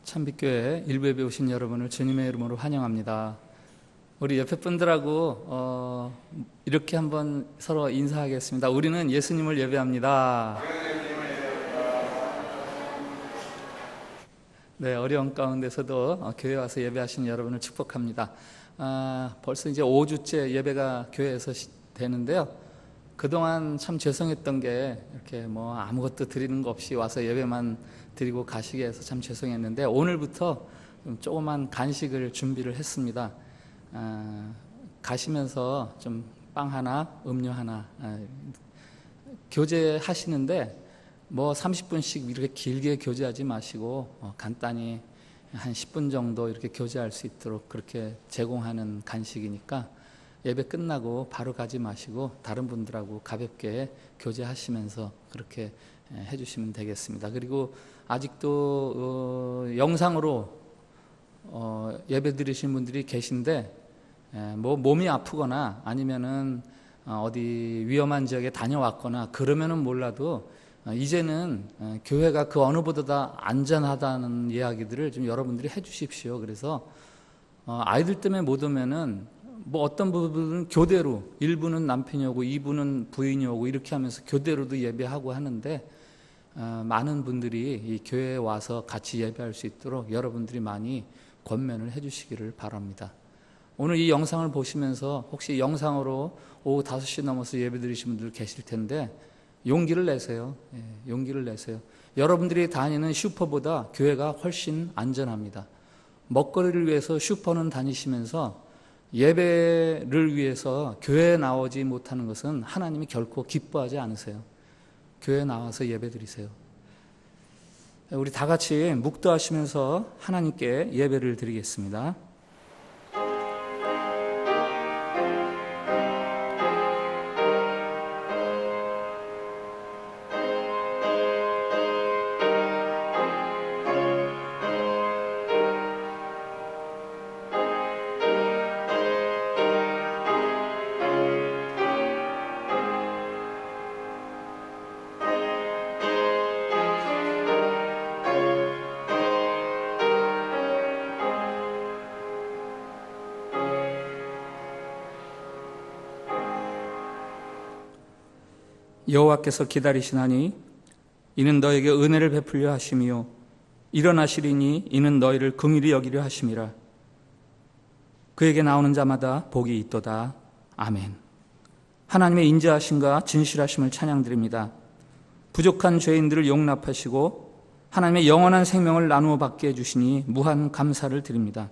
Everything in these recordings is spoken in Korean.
참빛교회 일부에 오신 여러분을 주님의 이름으로 환영합니다. 우리 옆에 분들하고 이렇게 한번 서로 인사하겠습니다. 우리는 예수님을 예배합니다. 네, 어려운 가운데서도 교회 와서 예배하시는 여러분을 축복합니다. 벌써 이제 5주째 예배가 교회에서 되는데요. 그동안 참 죄송했던 게 이렇게 뭐 아무것도 드리는 거 없이 와서 예배만 드리고 가시게 해서 참 죄송했는데, 오늘부터 조그만 간식을 준비를 했습니다. 가시면서 좀 빵 하나, 음료 하나 교제하시는데 뭐 30분씩 이렇게 길게 교제하지 마시고 간단히 한 10분 정도 이렇게 교제할 수 있도록 그렇게 제공하는 간식이니까 예배 끝나고 바로 가지 마시고 다른 분들하고 가볍게 교제하시면서 그렇게 해주시면 되겠습니다. 그리고 아직도 영상으로 예배 드리신 분들이 계신데 뭐 몸이 아프거나 아니면은 어디 위험한 지역에 다녀왔거나 그러면은 몰라도 이제는 교회가 그 어느 보다 안전하다는 이야기들을 좀 여러분들이 해주십시오. 그래서 아이들 때문에 못 오면은 뭐 어떤 부분은 교대로, 일부는 남편이 오고 2부는 부인이 오고 이렇게 하면서 교대로도 예배하고 하는데, 많은 분들이 이 교회에 와서 같이 예배할 수 있도록 여러분들이 많이 권면을 해주시기를 바랍니다. 오늘 이 영상을 보시면서 혹시 영상으로 오후 5시 넘어서 예배 드리신 분들 계실 텐데 용기를 내세요. 용기를 내세요. 여러분들이 다니는 슈퍼보다 교회가 훨씬 안전합니다. 먹거리를 위해서 슈퍼는 다니시면서 예배를 위해서 교회에 나오지 못하는 것은 하나님이 결코 기뻐하지 않으세요. 교회에 나와서 예배 드리세요. 우리 다 같이 묵도하시면서 하나님께 예배를 드리겠습니다. 여호와께서 기다리시나니 이는 너에게 은혜를 베풀려 하심이요 일어나시리니 이는 너희를 긍휼히 여기려 하심이라. 그에게 나오는 자마다 복이 있도다. 아멘. 하나님의 인자하심과 진실하심을 찬양드립니다. 부족한 죄인들을 용납하시고 하나님의 영원한 생명을 나누어 받게 해주시니 무한 감사를 드립니다.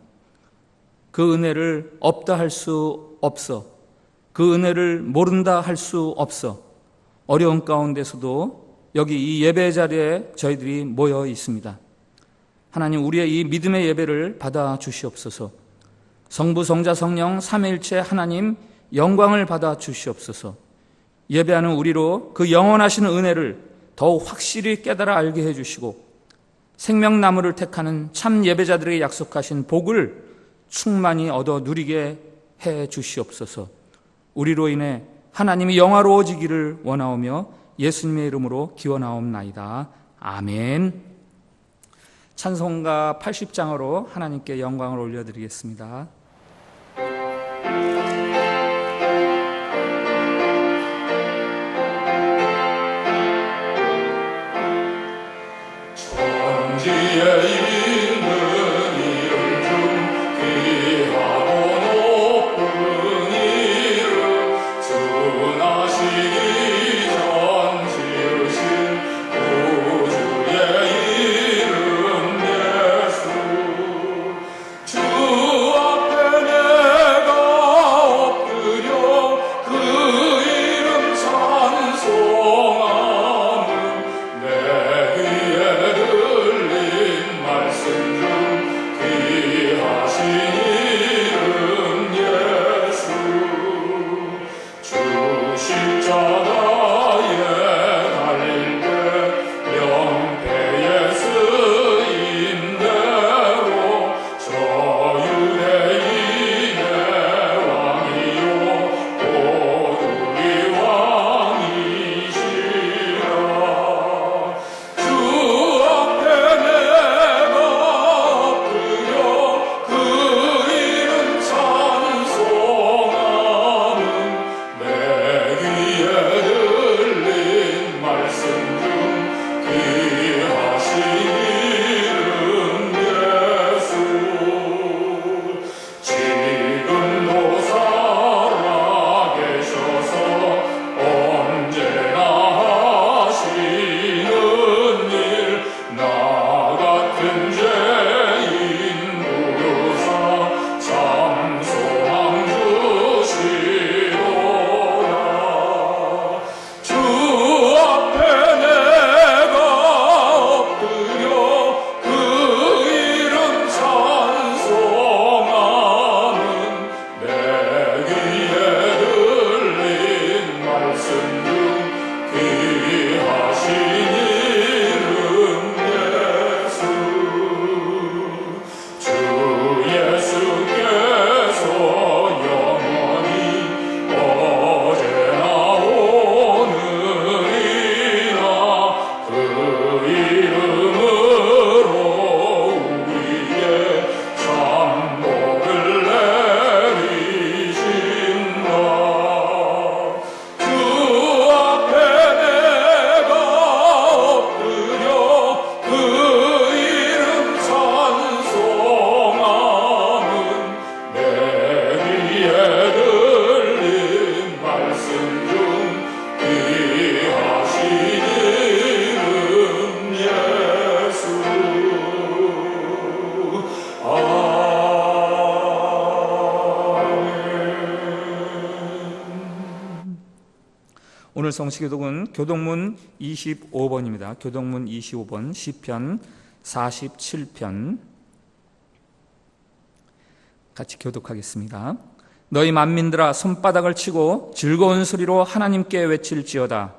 그 은혜를 없다 할 수 없어, 그 은혜를 모른다 할 수 없어 어려운 가운데서도 여기 이 예배 자리에 저희들이 모여 있습니다. 하나님, 우리의 이 믿음의 예배를 받아 주시옵소서. 성부, 성자, 성령 삼위일체 하나님 영광을 받아 주시옵소서. 예배하는 우리로 그 영원하신 은혜를 더욱 확실히 깨달아 알게 해주시고 생명나무를 택하는 참 예배자들에게 약속하신 복을 충만히 얻어 누리게 해 주시옵소서. 우리로 인해 하나님이 영화로워지기를 원하오며 예수님의 이름으로 기원하옵나이다. 아멘. 찬송가 80장으로 하나님께 영광을 올려드리겠습니다. 천지의 주 앞에 오늘 성시교독은 교독문 25번입니다. 교독문 25번 시편 47편 같이 교독하겠습니다. 너희 만민들아 손바닥을 치고 즐거운 소리로 하나님께 외칠지어다.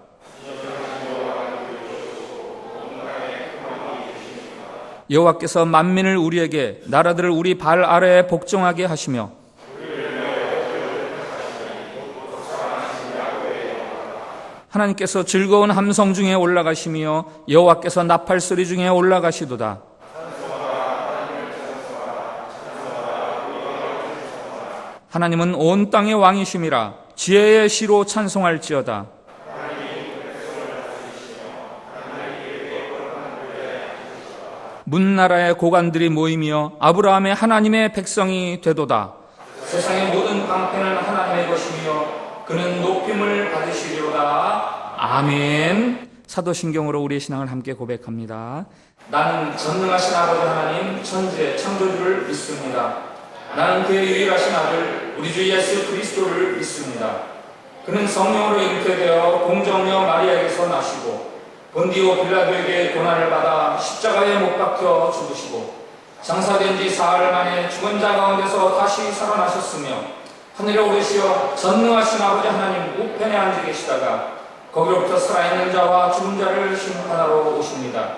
여호와께서 만민을 우리에게 나라들을 우리 발 아래에 복종하게 하시며 하나님께서 즐거운 함성 중에 올라가시며 여호와께서 나팔 소리 중에 올라가시도다. 하나님은 온 땅의 왕이심이라 지혜의 시로 찬송할지어다. 문나라의 고관들이 모이며 아브라함의 하나님의 백성이 되도다. 세상의 모든 방패는 하나님의 것이며 그는 높임을 받으시리로다. 아멘. 사도신경으로 우리의 신앙을 함께 고백합니다. 나는 전능하신 아버지 하나님 천지의 창조주를 믿습니다. 나는 그의 유일하신 아들 우리 주 예수 그리스도를 믿습니다. 그는 성령으로 잉태되어 공정녀 마리아에게서 나시고 본디오 빌라도에게 고난을 받아 십자가에 못 박혀 죽으시고 장사된 지 사흘 만에 죽은 자 가운데서 다시 살아나셨으며 하늘에 오르시어 전능하신 아버지 하나님 우편에 앉아 계시다가 거기로부터 살아있는 자와 죽은 자를 심판하러 오십니다.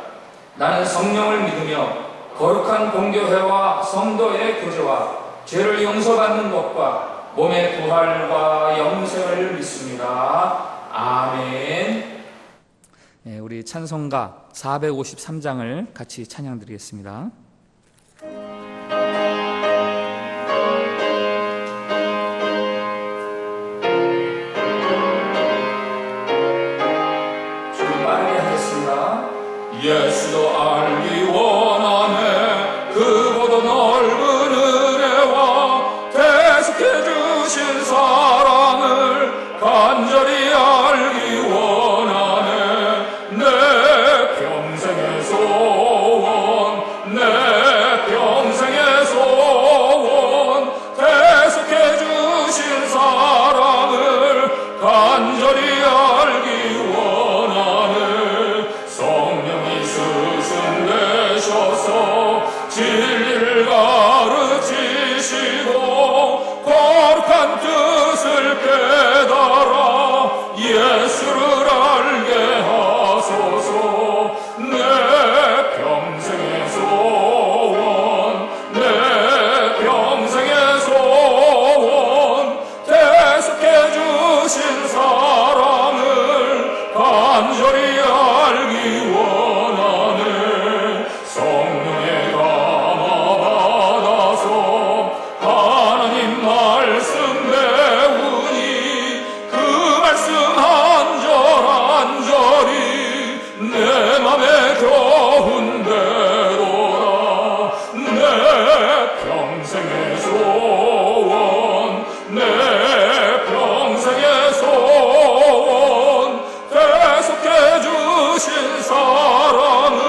나는 성령을 믿으며 거룩한 공교회와 성도의 교제와 죄를 용서받는 것과 몸의 부활과 영생을 믿습니다. 아멘. 네, 우리 찬송가 453장을 같이 찬양드리겠습니다. 예수도 알기 원하네. 그보다 넓은 은혜와 계속해 주신 사랑을 간절히 알기 원하네. 내 평생의 소원, 내 평생의 소원, 계속해 주신 사랑을 간절히 알기 원하네. 성령이 스승되셔서 진리를 가르치시고 거룩한 뜻을 깨달아 예수를 알게 하소서. 내 평생의 소원, 내 평생의 소원, 계속해 주신 사랑을 간절히 알기 원하네. 성령의 감화 받아서 하나님 말씀 배우니 그 말씀 한 절 한 절이 내 맘에 겨운 대로라. 내 평생의 소원, 내 평생의 소원, 계속해 주신 사랑을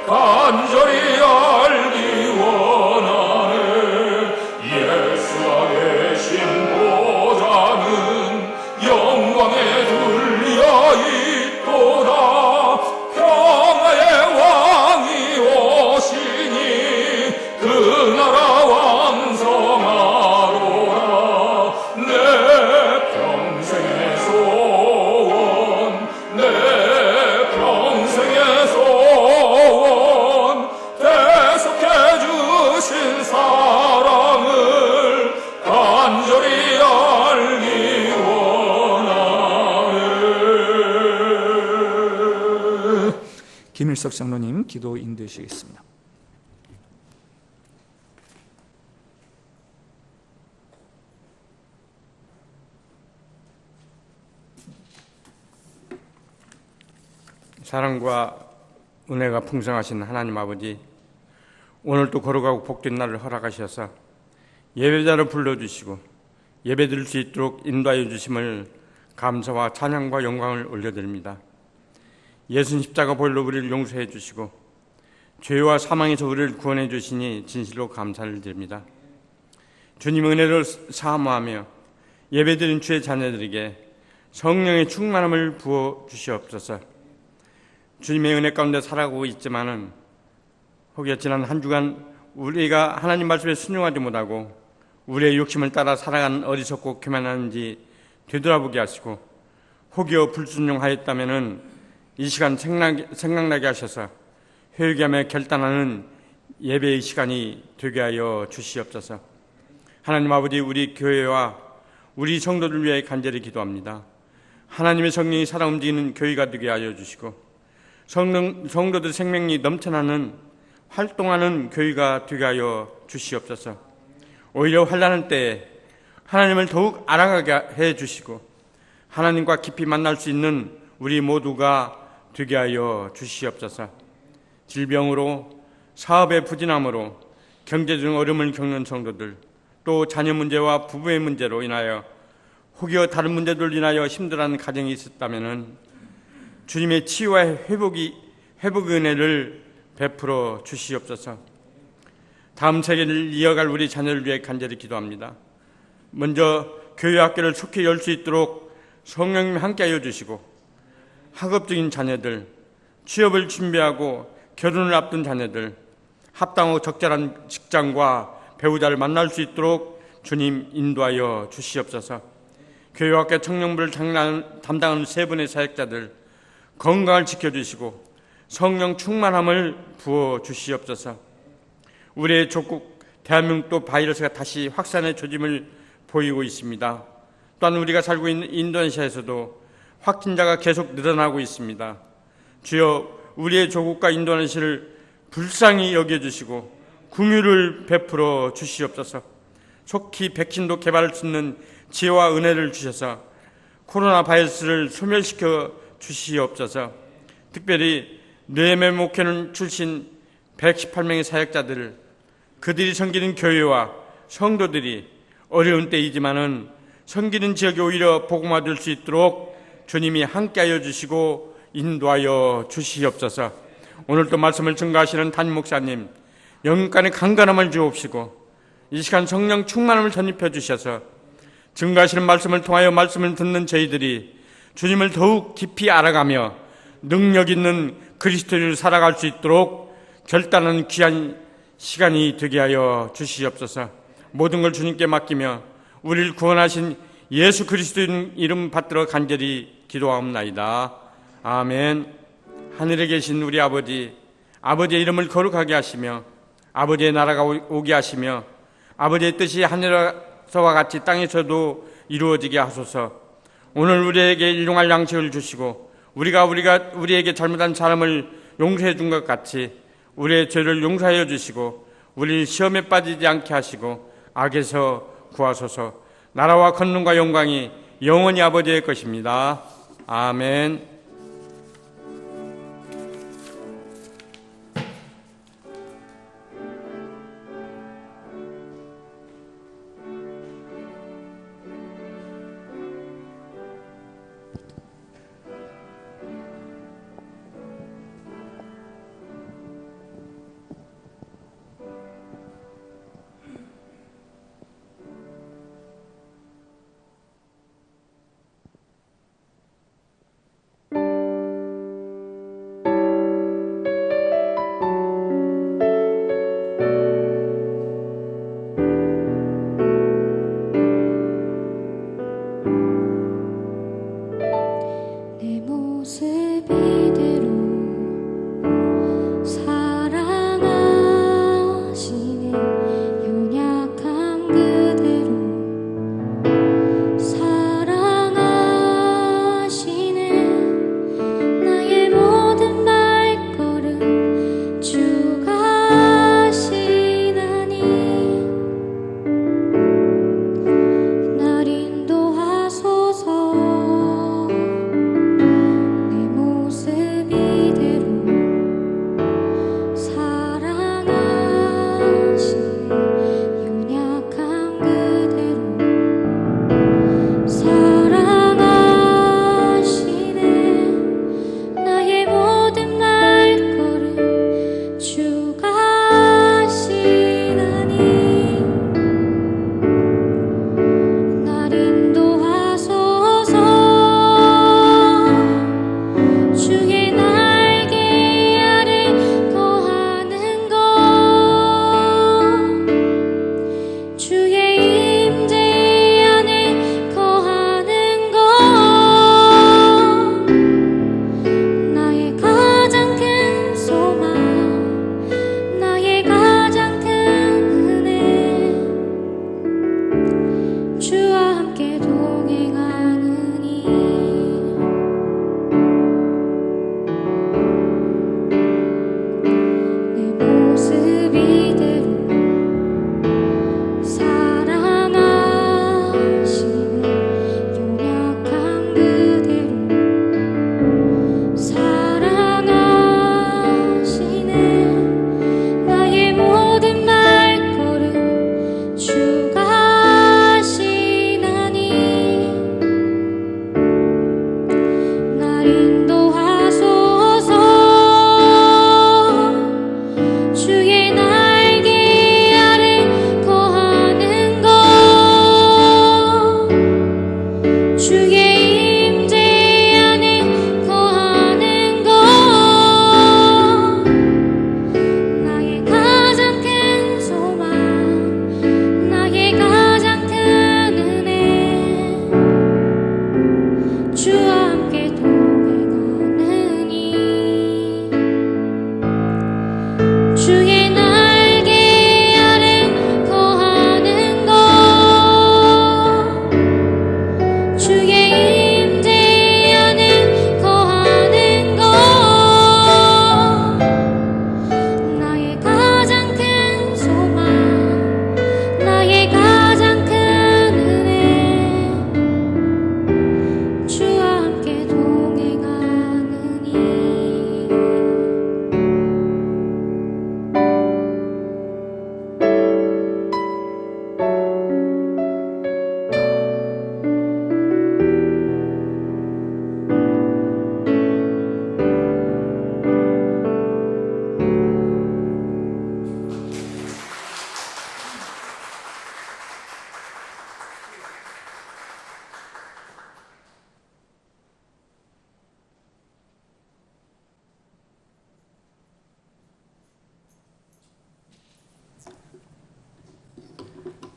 간절히 알기 원하네. 예수 안에 계신 보좌는 영광에 둘려 있도다. 평화의 왕이 오시니 그 나라 왕성하로라. 내 평생의 소원, 내 평생의 소원, 계속해 주신 사랑을 간절히 알기 원하네. 김일석 장로님 기도 인도해 주시겠습니다. 사랑과 은혜가 풍성하신 하나님 아버지, 오늘도 거룩하고 복된 날을 허락하셔서 예배자를 불러주시고 예배드릴 수 있도록 인도하여 주심을 감사와 찬양과 영광을 올려드립니다. 예수님 십자가 보혈로 우리를 용서해 주시고 죄와 사망에서 우리를 구원해 주시니 진실로 감사를 드립니다. 주님 은혜를 사모하며 예배드린 주의 자녀들에게 성령의 충만함을 부어 주시옵소서. 주님의 은혜 가운데 살아가고 있지만은 혹여 지난 한 주간 우리가 하나님 말씀에 순종하지 못하고 우리의 욕심을 따라 살아간 어리석고 교만한지 되돌아보게 하시고 혹여 불순종하였다면은 이 시간 생각나게 하셔서 회개하며 결단하는 예배의 시간이 되게 하여 주시옵소서. 하나님 아버지, 우리 교회와 우리 성도들 위해 간절히 기도합니다. 하나님의 성령이 살아 움직이는 교회가 되게 하여 주시고 성도들 생명이 넘쳐나는 활동하는 교회가 되게 하여 주시옵소서. 오히려 환난할 때에 하나님을 더욱 알아가게 해 주시고 하나님과 깊이 만날 수 있는 우리 모두가 되게 하여 주시옵소서. 질병으로, 사업의 부진함으로, 경제적 어려움을 겪는 성도들, 또 자녀 문제와 부부의 문제로 인하여 혹여 다른 문제들로 인하여 힘들어하는 가정이 있었다면 주님의 치유와 회복의 은혜를 베풀어 주시옵소서. 다음 세계를 이어갈 우리 자녀를 위해 간절히 기도합니다. 먼저 교회 학교를 속히 열 수 있도록 성령님이 함께하여 주시고 학업적인 자녀들, 취업을 준비하고 결혼을 앞둔 자녀들, 합당하고 적절한 직장과 배우자를 만날 수 있도록 주님 인도하여 주시옵소서. 교회학교 청년부를 담당하는 세 분의 사역자들 건강을 지켜주시고 성령 충만함을 부어 주시옵소서. 우리의 조국 대한민국도 바이러스가 다시 확산의 조짐을 보이고 있습니다. 또한 우리가 살고 있는 인도네시아에서도 확진자가 계속 늘어나고 있습니다. 주여, 우리의 조국과 인도네시아를 불쌍히 여겨주시고 긍휼을 베풀어 주시옵소서. 속히 백신도 개발할 수 있는 지혜와 은혜를 주셔서 코로나 바이러스를 소멸시켜 주시옵소서. 특별히 뇌매 목회는 출신 118명의 사역자들을 그들이 섬기는 교회와 성도들이 어려운 때이지만은 섬기는 지역에 오히려 복음화 될 수 있도록 주님이 함께하여 주시고 인도하여 주시옵소서. 오늘도 말씀을 증거하시는 담임 목사님 영간의 강건함을 주옵시고 이 시간 성령 충만함을 전입해 주셔서 증거하시는 말씀을 통하여 말씀을 듣는 저희들이 주님을 더욱 깊이 알아가며 능력 있는 그리스도인을 살아갈 수 있도록 결단하는 귀한 시간이 되게 하여 주시옵소서. 모든 걸 주님께 맡기며 우리를 구원하신 예수 그리스도인 이름 받들어 간절히 기도하옵나이다. 아멘. 하늘에 계신 우리 아버지, 아버지의 이름을 거룩하게 하시며 아버지의 나라가 오게 하시며 아버지의 뜻이 하늘에서와 같이 땅에서도 이루어지게 하소서. 오늘 우리에게 일용할 양식을 주시고 우리가 우리에게 잘못한 사람을 용서해 준 것 같이 우리의 죄를 용서하여 주시고 우리 시험에 빠지지 않게 하시고 악에서 구하소서. 나라와 권능과 영광이 영원히 아버지의 것입니다. 아멘. 내 모습 주의 날개 아래 거하는 것 주의 임재 안에 거하는 것 나의 가장 큰 소망 나의 가장 큰 은혜 주와 함께 동행하느니 내 모습 이대로 사랑하시네 연약함 그대로 사랑하시네 나의 모든 발걸음 주가 하시나니 날 인도하소서 주의 날개 아래 거하는 것 주의 임재 안에 거하는 것 나의 가장 큰 소망 나의 가장 큰 은혜 주와 함께 동행하느니 주의 날개 아래 거하는 것 주의 임재 안에 거하는 것 나의 가장 큰 소망 나의 가장 큰 은혜 주와 함께 동행하느니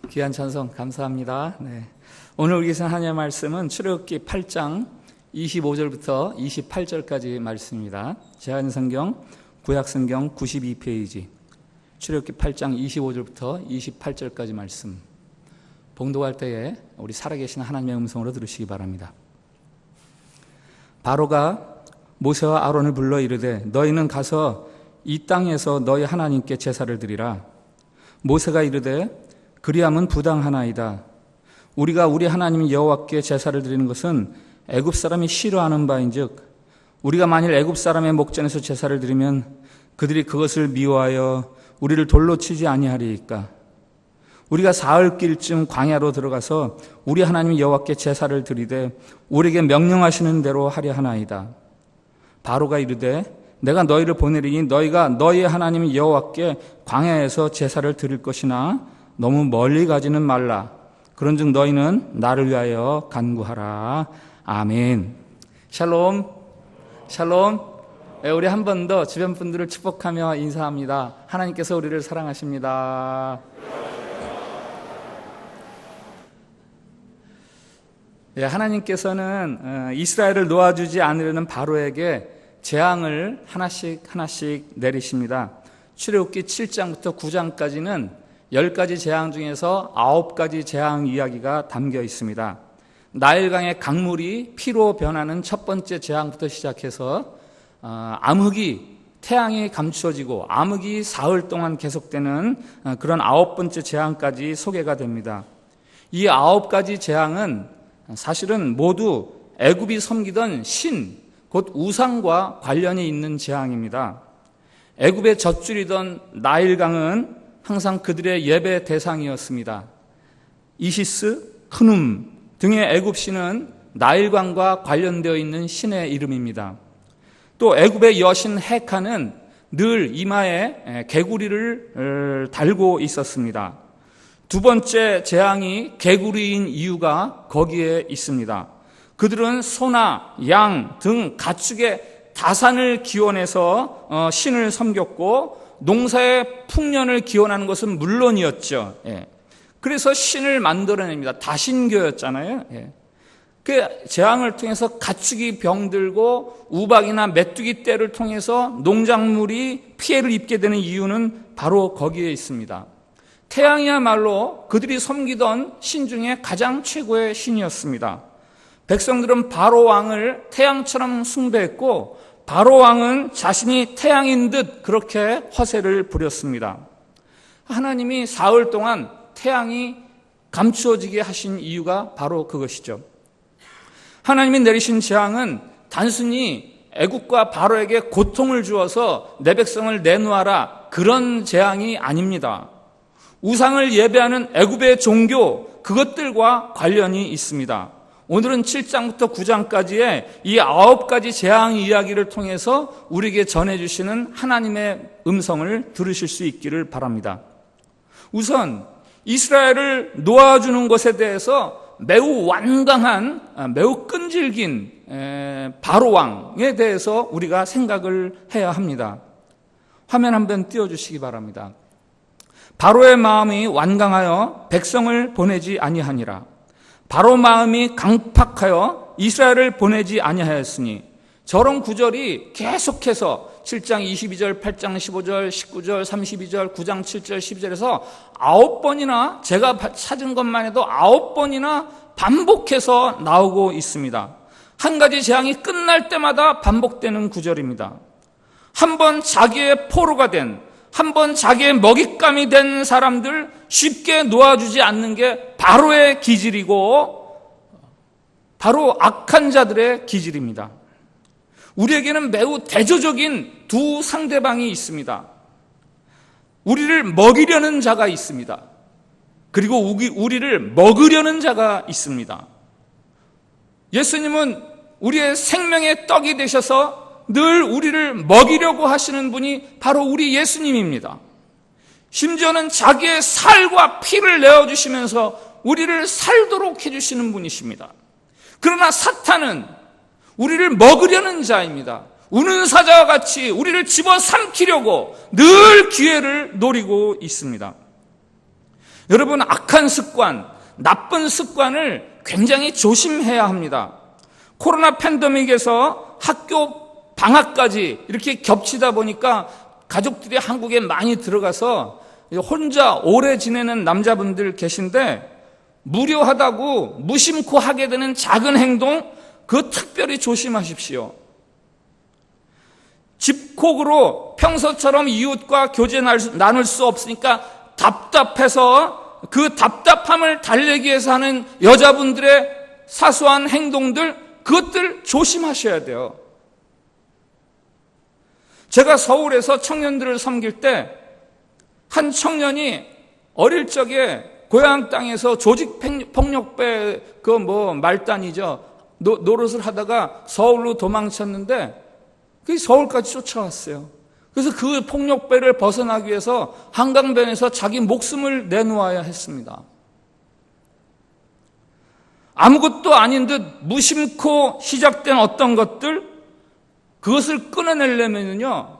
귀한 찬송 감사합니다. 네. 오늘 우리 계신 하나님의 말씀은 출애굽기 8장 25절부터 28절까지 말씀입니다. 제한성경 구약성경 92페이지 출애굽기 8장 25절부터 28절까지 말씀 봉독할 때에 우리 살아계신 하나님의 음성으로 들으시기 바랍니다. 바로가 모세와 아론을 불러 이르되 너희는 가서 이 땅에서 너희 하나님께 제사를 드리라. 모세가 이르되 그리함은 부당하나이다. 우리가 우리 하나님 여호와께 제사를 드리는 것은 애굽 사람이 싫어하는 바인즉 우리가 만일 애굽 사람의 목전에서 제사를 드리면 그들이 그것을 미워하여 우리를 돌로 치지 아니하리이까. 우리가 사흘길쯤 광야로 들어가서 우리 하나님 여호와께 제사를 드리되 우리에게 명령하시는 대로 하려 하나이다. 바로가 이르되 내가 너희를 보내리니 너희가 너희 하나님 여호와께 광야에서 제사를 드릴 것이나 너무 멀리 가지는 말라. 그런즉 너희는 나를 위하여 간구하라. 아멘. 샬롬. 샬롬. 우리 한 번 더 주변 분들을 축복하며 인사합니다. 하나님께서 우리를 사랑하십니다. 하나님께서는 이스라엘을 놓아주지 않으려는 바로에게 재앙을 하나씩 내리십니다. 출애굽기 7장부터 9장까지는 10가지 재앙 중에서 9가지 재앙 이야기가 담겨 있습니다. 나일강의 강물이 피로 변하는 첫 번째 재앙부터 시작해서 암흑이 태양이 감추어지고 암흑이 사흘 동안 계속되는 그런 9번째 재앙까지 소개가 됩니다. 이 9가지 재앙은 사실은 모두 애굽이 섬기던 신, 곧 우상과 관련이 있는 재앙입니다. 애굽의 젖줄이던 나일강은 항상 그들의 예배 대상이었습니다. 이시스, 크눔 등의 애굽신은 나일강과 관련되어 있는 신의 이름입니다. 또 애굽의 여신 헤카는 늘 이마에 개구리를 달고 있었습니다. 두 번째 재앙이 개구리인 이유가 거기에 있습니다. 그들은 소나 양 등 가축의 다산을 기원해서 신을 섬겼고 농사의 풍년을 기원하는 것은 물론이었죠. 예. 그래서 신을 만들어냅니다. 다신교였잖아요. 예. 그 재앙을 통해서 가축이 병들고 우박이나 메뚜기 떼를 통해서 농작물이 피해를 입게 되는 이유는 바로 거기에 있습니다. 태양이야말로 그들이 섬기던 신 중에 가장 최고의 신이었습니다. 백성들은 바로 왕을 태양처럼 숭배했고 바로 왕은 자신이 태양인 듯 그렇게 허세를 부렸습니다. 하나님이 사흘 동안 태양이 감추어지게 하신 이유가 바로 그것이죠. 하나님이 내리신 재앙은 단순히 애국과 바로에게 고통을 주어서 내 백성을 내놓아라 그런 재앙이 아닙니다. 우상을 예배하는 애굽의 종교 그것들과 관련이 있습니다. 오늘은 7장부터 9장까지의 이 9가지 재앙 이야기를 통해서 우리에게 전해주시는 하나님의 음성을 들으실 수 있기를 바랍니다. 우선 이스라엘을 놓아주는 것에 대해서 매우 완강한, 매우 끈질긴 바로왕에 대해서 우리가 생각을 해야 합니다. 화면 한번 띄워주시기 바랍니다. 바로의 마음이 완강하여 백성을 보내지 아니하니라. 바로 마음이 강팍하여 이스라엘을 보내지 아니하였으니 저런 구절이 계속해서 7장 22절, 8장 15절, 19절, 32절, 9장 7절, 12절에서 9번이나 제가 찾은 것만 해도 9번이나 반복해서 나오고 있습니다. 한 가지 재앙이 끝날 때마다 반복되는 구절입니다. 한 번 자기의 포로가 된, 한 번 자기의 먹잇감이 된 사람들 쉽게 놓아주지 않는 게 바로의 기질이고 바로 악한 자들의 기질입니다. 우리에게는 매우 대조적인 두 상대방이 있습니다. 우리를 먹이려는 자가 있습니다. 그리고 우리를 먹으려는 자가 있습니다. 예수님은 우리의 생명의 떡이 되셔서 늘 우리를 먹이려고 하시는 분이 바로 우리 예수님입니다. 심지어는 자기의 살과 피를 내어주시면서 우리를 살도록 해주시는 분이십니다. 그러나 사탄은 우리를 먹으려는 자입니다. 우는 사자와 같이 우리를 집어삼키려고 늘 기회를 노리고 있습니다. 여러분, 악한 습관, 나쁜 습관을 굉장히 조심해야 합니다. 코로나 팬데믹에서 학교 방학까지 이렇게 겹치다 보니까 가족들이 한국에 많이 들어가서 혼자 오래 지내는 남자분들 계신데 무료하다고 무심코 하게 되는 작은 행동, 그거 특별히 조심하십시오. 집콕으로 평소처럼 이웃과 교제 나눌 수 없으니까 답답해서 그 답답함을 달래기 위해서 하는 여자분들의 사소한 행동들, 그것들 조심하셔야 돼요. 제가 서울에서 청년들을 섬길 때 한 청년이 어릴 적에 고향 땅에서 조직폭력배 말단이죠. 노릇을 하다가 서울로 도망쳤는데 그 서울까지 쫓아왔어요. 그래서 그 폭력배를 벗어나기 위해서 한강변에서 자기 목숨을 내놓아야 했습니다. 아무것도 아닌 듯 무심코 시작된 어떤 것들, 그것을 끊어내려면요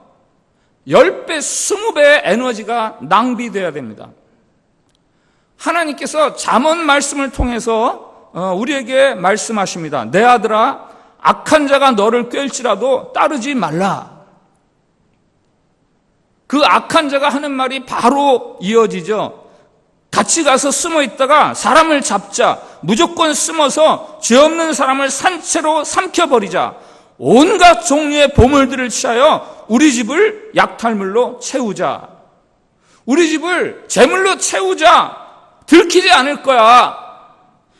10배, 20배의 에너지가 낭비돼야 됩니다. 하나님께서 잠언 말씀을 통해서 우리에게 말씀하십니다. 내 아들아, 악한 자가 너를 꿰일지라도 따르지 말라. 그 악한 자가 하는 말이 바로 이어지죠. 같이 가서 숨어 있다가 사람을 잡자. 무조건 숨어서 죄 없는 사람을 산채로 삼켜버리자. 온갖 종류의 보물들을 취하여 우리 집을 약탈물로 채우자. 우리 집을 재물로 채우자. 들키지 않을 거야.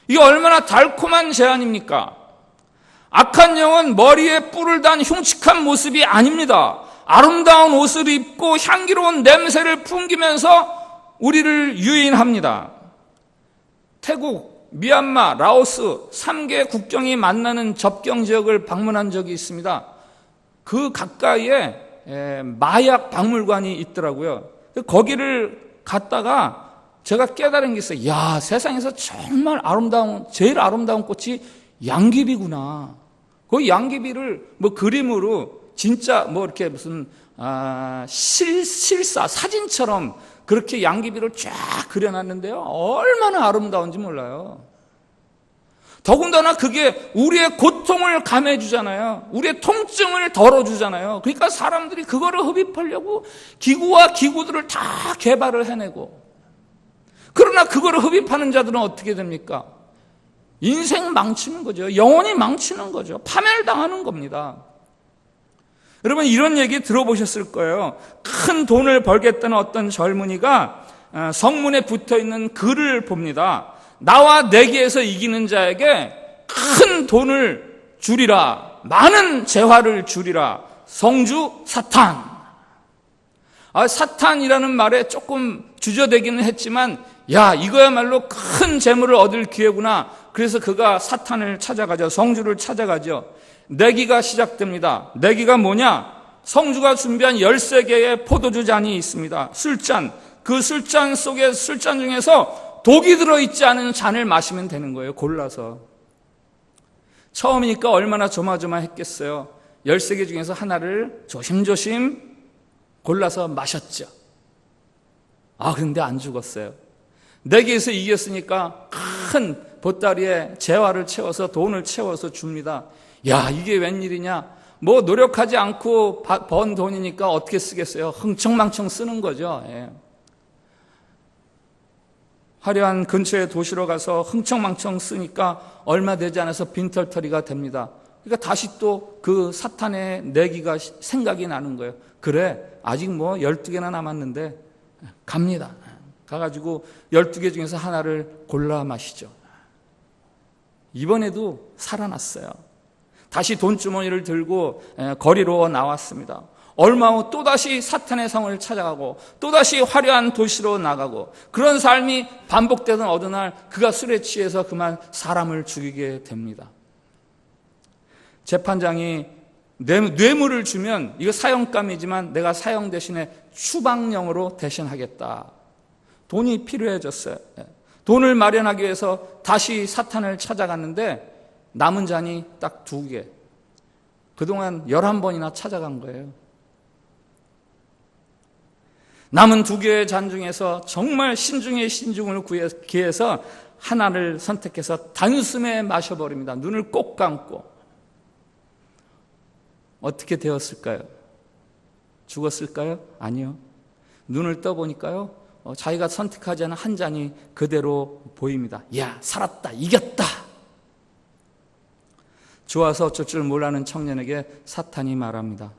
이게 얼마나 달콤한 제안입니까? 악한 영은 머리에 뿔을 단 흉측한 모습이 아닙니다. 아름다운 옷을 입고 향기로운 냄새를 풍기면서 우리를 유인합니다. 태국, 미얀마, 라오스 3개 국경이 만나는 접경 지역을 방문한 적이 있습니다. 그 가까이에 마약 박물관이 있더라고요. 거기를 갔다가 제가 깨달은 게 있어요. 야, 세상에서 정말 제일 아름다운 꽃이 양귀비구나. 그 양귀비를 그림으로 진짜 뭐 이렇게 무슨 실사 사진처럼 그렇게 양귀비를 쫙 그려놨는데요, 얼마나 아름다운지 몰라요. 더군다나 그게 우리의 고통을 감해 주잖아요. 우리의 통증을 덜어주잖아요. 그러니까 사람들이 그거를 흡입하려고 기구와 기구들을 다 개발을 해내고, 그러나 그거를 흡입하는 자들은 어떻게 됩니까? 인생 망치는 거죠. 영혼이 망치는 거죠. 파멸당하는 겁니다. 여러분, 이런 얘기 들어보셨을 거예요. 큰 돈을 벌겠다는 어떤 젊은이가 성문에 붙어있는 글을 봅니다. 나와 내기에서 이기는 자에게 큰 돈을 주리라, 많은 재화를 주리라, 성주 사탄. 사탄이라는 말에 조금 주저되기는 했지만, 야, 이거야말로 큰 재물을 얻을 기회구나. 그래서 그가 사탄을 찾아가죠. 성주를 찾아가죠. 내기가 시작됩니다. 내기가 뭐냐? 성주가 준비한 13개의 포도주 잔이 있습니다. 술잔. 그 술잔 속에, 술잔 중에서 독이 들어있지 않은 잔을 마시면 되는 거예요. 골라서. 처음이니까 얼마나 조마조마했겠어요. 13개 중에서 하나를 조심조심 골라서 마셨죠. 근데 안 죽었어요. 내기에서 이겼으니까 큰 보따리에 재화를 채워서, 돈을 채워서 줍니다. 야, 이게 웬일이냐? 뭐 노력하지 않고 번 돈이니까 어떻게 쓰겠어요? 흥청망청 쓰는 거죠. 예. 화려한 근처의 도시로 가서 흥청망청 쓰니까 얼마 되지 않아서 빈털터리가 됩니다. 그러니까 다시 또 그 사탄의 내기가 생각이 나는 거예요. 그래, 아직 뭐 12개나 남았는데 갑니다. 가가지고 12개 중에서 하나를 골라 마시죠. 이번에도 살아났어요. 다시 돈주머니를 들고 거리로 나왔습니다. 얼마 후 또다시 사탄의 성을 찾아가고 또다시 화려한 도시로 나가고, 그런 삶이 반복되던 어느 날 그가 술에 취해서 그만 사람을 죽이게 됩니다. 재판장이 뇌물을 주면 이거 사형감이지만 내가 사형 대신에 추방령으로 대신하겠다. 돈이 필요해졌어요. 돈을 마련하기 위해서 다시 사탄을 찾아갔는데 남은 잔이 딱 2개. 그동안 11번이나 찾아간 거예요. 남은 2개의 잔 중에서 정말 신중에 신중을 기해서 하나를 선택해서 단숨에 마셔버립니다. 눈을 꼭 감고. 어떻게 되었을까요? 죽었을까요? 아니요. 눈을 떠보니까요, 자기가 선택하지 않은 한 잔이 그대로 보입니다. 야, 살았다, 이겼다. 좋아서 어쩔 줄 몰라는 청년에게 사탄이 말합니다.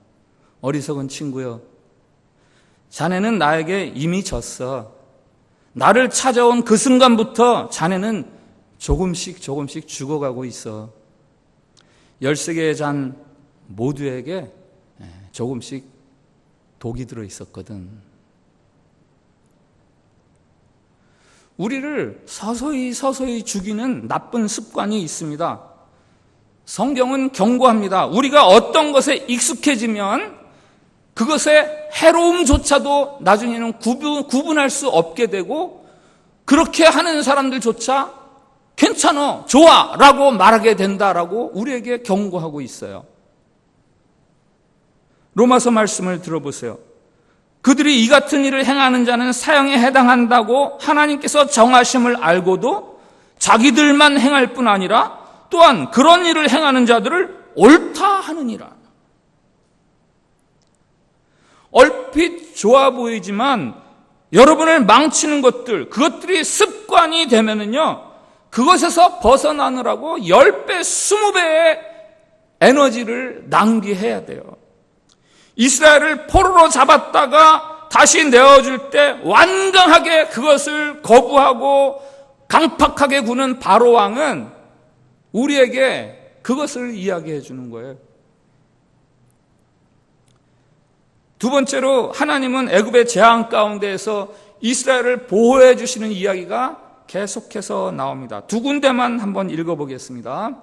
어리석은 친구여, 자네는 나에게 이미 졌어. 나를 찾아온 그 순간부터 자네는 조금씩 죽어가고 있어. 13개의 잔 모두에게 조금씩 독이 들어있었거든. 우리를 서서히 죽이는 나쁜 습관이 있습니다. 성경은 경고합니다. 우리가 어떤 것에 익숙해지면 그것의 해로움조차도 나중에는 구분할 수 없게 되고, 그렇게 하는 사람들조차 괜찮아, 좋아 라고 말하게 된다라고 우리에게 경고하고 있어요. 로마서 말씀을 들어보세요. 그들이 이 같은 일을 행하는 자는 사형에 해당한다고 하나님께서 정하심을 알고도 자기들만 행할 뿐 아니라 또한 그런 일을 행하는 자들을 옳다 하느니라. 얼핏 좋아 보이지만 여러분을 망치는 것들, 그것들이 습관이 되면은요, 그것에서 벗어나느라고 10배, 20배의 에너지를 낭비해야 돼요. 이스라엘을 포로로 잡았다가 다시 내어줄 때 완강하게 그것을 거부하고 강팍하게 구는 바로 왕은 우리에게 그것을 이야기해 주는 거예요. 두 번째로, 하나님은 애굽의 재앙 가운데에서 이스라엘을 보호해 주시는 이야기가 계속해서 나옵니다. 2군데만 한번 읽어보겠습니다.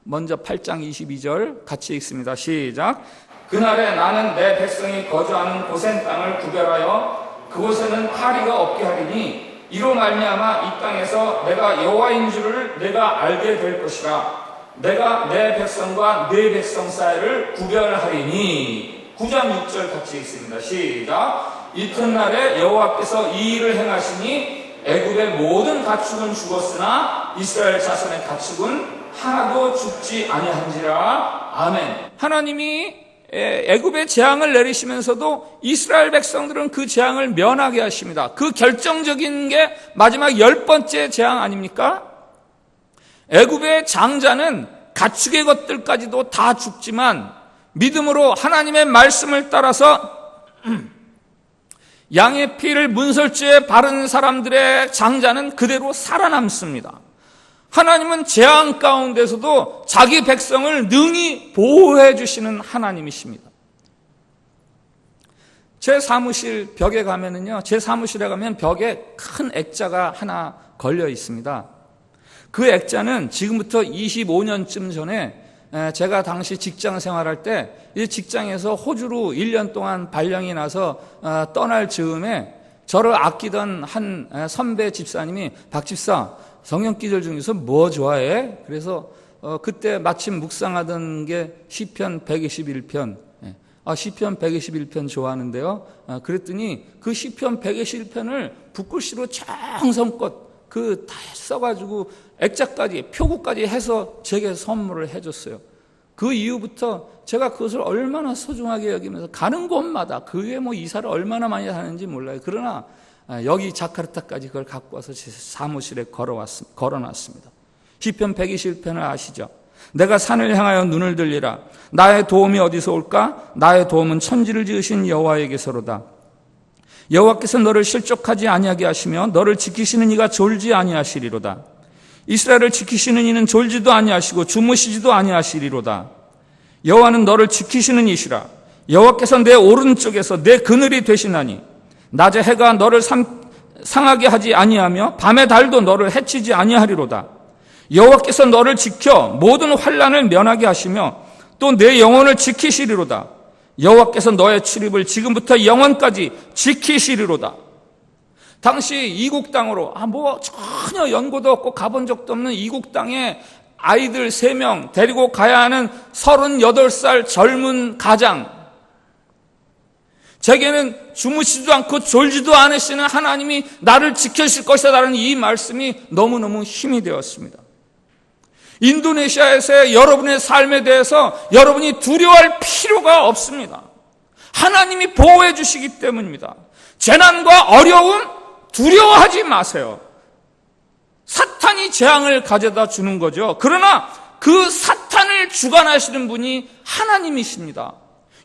먼저 8장 22절 같이 읽습니다. 시작. 그날에 나는 내 백성이 거주하는 고센 땅을 구별하여 그곳에는 파리가 없게 하리니 이로 말미암아 이 땅에서 내가 여호와인 줄을 내가 알게 될 것이라. 내가 내 백성과 네 백성 사이를 구별하리니. 9장 6절 같이 읽습니다. 시작. 이튿날에 여호와께서 이 일을 행하시니 애굽의 모든 가축은 죽었으나 이스라엘 자손의 가축은 하나도 죽지 아니한지라. 아멘. 하나님이 애굽의 재앙을 내리시면서도 이스라엘 백성들은 그 재앙을 면하게 하십니다. 그 결정적인 게 마지막 10번째 재앙 아닙니까? 애굽의 장자는 가축의 것들까지도 다 죽지만 믿음으로 하나님의 말씀을 따라서 양의 피를 문설주에 바른 사람들의 장자는 그대로 살아남습니다. 하나님은 재앙 가운데서도 자기 백성을 능히 보호해 주시는 하나님이십니다. 제 사무실 벽에 가면은요, 제 사무실에 가면 벽에 큰 액자가 하나 걸려 있습니다. 그 액자는 지금부터 25년쯤 전에 제가 당시 직장 생활할 때 이 직장에서 호주로 1년 동안 발령이 나서 떠날 즈음에 저를 아끼던 한 선배 집사님이 박 집사, 성경 기절 중에서 뭐 좋아해? 그래서 그때 마침 묵상하던 게 시편 121편. 시편 121편 좋아하는데요. 그랬더니 그 시편 121편을 붓글씨로 정성껏 다 써가지고 액자까지 표구까지 해서 제게 선물을 해줬어요. 그 이후부터 제가 그것을 얼마나 소중하게 여기면서 가는 곳마다 그게 뭐 이사를 얼마나 많이 하는지 몰라요. 그러나 여기 자카르타까지 그걸 갖고 와서 제 사무실에 걸어놨습니다. 시편 121편을 아시죠? 내가 산을 향하여 눈을 들리라. 나의 도움이 어디서 올까? 나의 도움은 천지를 지으신 여호와에게서로다. 여호와께서 너를 실족하지 아니하게 하시며 너를 지키시는 이가 졸지 아니하시리로다. 이스라엘을 지키시는 이는 졸지도 아니하시고 주무시지도 아니하시리로다. 여호와는 너를 지키시는 이시라. 여호와께서 내 오른쪽에서 내 그늘이 되시나니 낮에 해가 너를 상하게 하지 아니하며 밤의 달도 너를 해치지 아니하리로다. 여호와께서 너를 지켜 모든 환난을 면하게 하시며 또 내 영혼을 지키시리로다. 여호와께서 너의 출입을 지금부터 영원까지 지키시리로다. 당시 이국 땅으로 전혀 연고도 없고 가본 적도 없는 이국 땅에 아이들 3명 데리고 가야 하는 38살 젊은 가장, 제게는 주무시지도 않고 졸지도 않으시는 하나님이 나를 지켜주실 것이다 라는 이 말씀이 너무너무 힘이 되었습니다. 인도네시아에서의 여러분의 삶에 대해서 여러분이 두려워할 필요가 없습니다. 하나님이 보호해 주시기 때문입니다. 재난과 어려움 두려워하지 마세요. 사탄이 재앙을 가져다 주는 거죠. 그러나 그 사탄을 주관하시는 분이 하나님이십니다.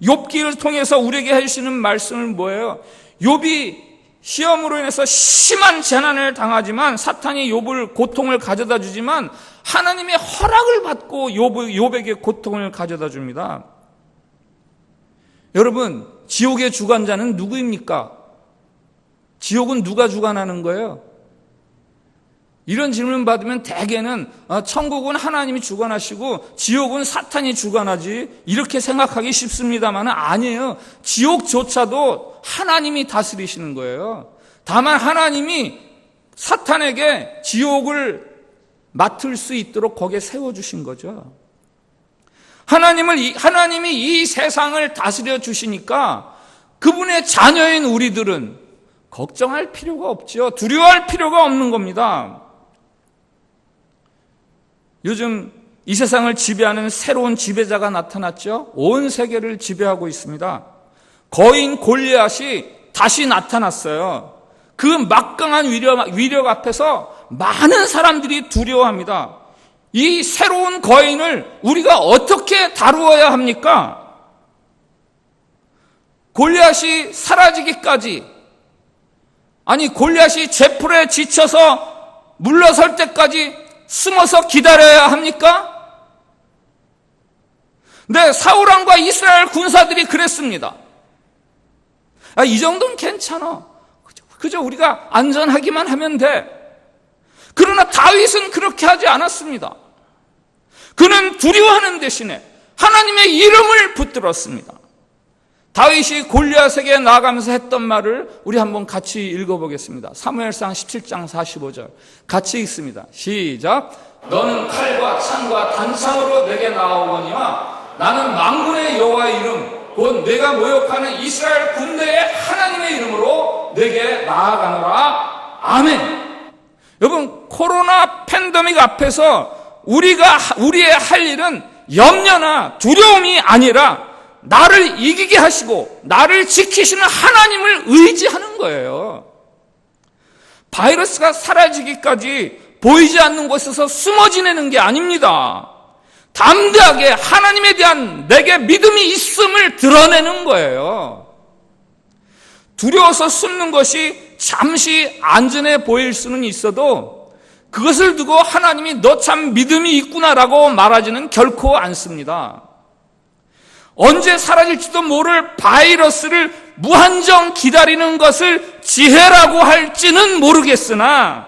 욥기를 통해서 우리에게 해주시는 말씀은 뭐예요? 욥이 시험으로 인해서 심한 재난을 당하지만 사탄이 욥을 고통을 가져다 주지만 하나님의 허락을 받고 욥에게 고통을 가져다 줍니다. 여러분, 지옥의 주관자는 누구입니까? 지옥은 누가 주관하는 거예요? 이런 질문 받으면 대개는 천국은 하나님이 주관하시고 지옥은 사탄이 주관하지 이렇게 생각하기 쉽습니다만 아니에요. 지옥조차도 하나님이 다스리시는 거예요. 다만 하나님이 사탄에게 지옥을 맡을 수 있도록 거기에 세워주신 거죠. 하나님이 이 세상을 다스려 주시니까 그분의 자녀인 우리들은 걱정할 필요가 없죠. 두려워할 필요가 없는 겁니다. 요즘 이 세상을 지배하는 새로운 지배자가 나타났죠. 온 세계를 지배하고 있습니다. 거인 골리앗이 다시 나타났어요. 그 막강한 위력 앞에서 많은 사람들이 두려워합니다. 이 새로운 거인을 우리가 어떻게 다루어야 합니까? 골리앗이 사라지기까지, 골리앗이 제풀에 지쳐서 물러설 때까지 숨어서 기다려야 합니까? 네, 사울왕과 이스라엘 군사들이 그랬습니다. 이 정도는 괜찮아. 그저 우리가 안전하기만 하면 돼. 그러나 다윗은 그렇게 하지 않았습니다. 그는 두려워하는 대신에 하나님의 이름을 붙들었습니다. 다윗이 골리앗에게 나아가면서 했던 말을 우리 한번 같이 읽어보겠습니다. 사무엘상 17장 45절 같이 읽습니다. 시작. 너는 칼과 창과 단창으로 내게 나아오거니와 나는 만군의 여호와의 이름 곧 내가 모욕하는 이스라엘 군대의 하나님의 이름으로 내게 나아가노라. 아멘. 여러분, 코로나 팬데믹 앞에서 우리의 할 일은 염려나 두려움이 아니라 나를 이기게 하시고 나를 지키시는 하나님을 의지하는 거예요. 바이러스가 사라지기까지 보이지 않는 곳에서 숨어 지내는 게 아닙니다. 담대하게 하나님에 대한 내게 믿음이 있음을 드러내는 거예요. 두려워서 숨는 것이 잠시 안전해 보일 수는 있어도 그것을 두고 하나님이 너 참 믿음이 있구나라고 말하지는 결코 않습니다. 언제 사라질지도 모를 바이러스를 무한정 기다리는 것을 지혜라고 할지는 모르겠으나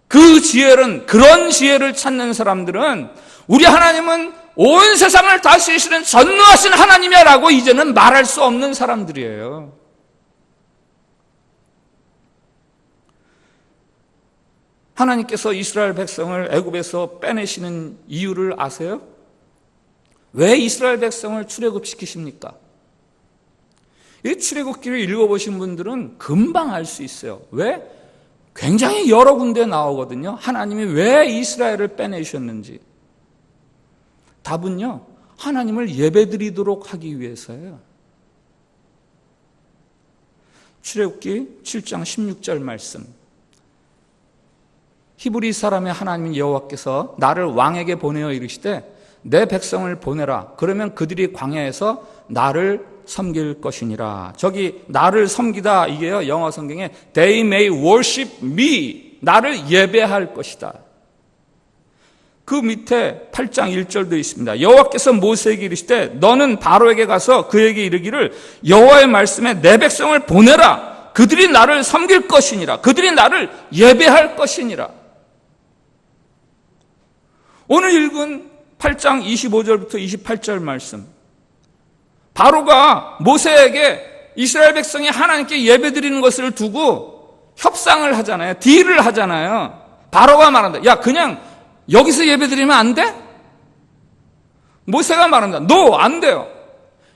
그런 지혜를 찾는 사람들은 우리 하나님은 온 세상을 다스리시는 전능하신 하나님이라고 이제는 말할 수 없는 사람들이에요. 하나님께서 이스라엘 백성을 애굽에서 빼내시는 이유를 아세요? 왜 이스라엘 백성을 출애굽시키십니까? 이 출애굽기를 읽어보신 분들은 금방 알 수 있어요. 왜? 굉장히 여러 군데 나오거든요. 하나님이 왜 이스라엘을 빼내셨는지. 답은요, 하나님을 예배드리도록 하기 위해서예요. 출애굽기 7장 16절 말씀. 히브리 사람의 하나님 여호와께서 나를 왕에게 보내어 이르시되 내 백성을 보내라. 그러면 그들이 광야에서 나를 섬길 것이니라. 저기 나를 섬기다, 이게요, 영어 성경에 They may worship me. 나를 예배할 것이다. 그 밑에 8장 1절도 있습니다. 여호와께서 모세에게 이르시되 너는 바로에게 가서 그에게 이르기를 여호와의 말씀에 내 백성을 보내라. 그들이 나를 섬길 것이니라. 그들이 나를 예배할 것이니라. 오늘 읽은 8장 25절부터 28절 말씀. 바로가 모세에게 이스라엘 백성이 하나님께 예배드리는 것을 두고 협상을 하잖아요. 딜을 하잖아요. 바로가 말한다. 야, 그냥 여기서 예배드리면 안 돼? 모세가 말한다. No, 안 돼요.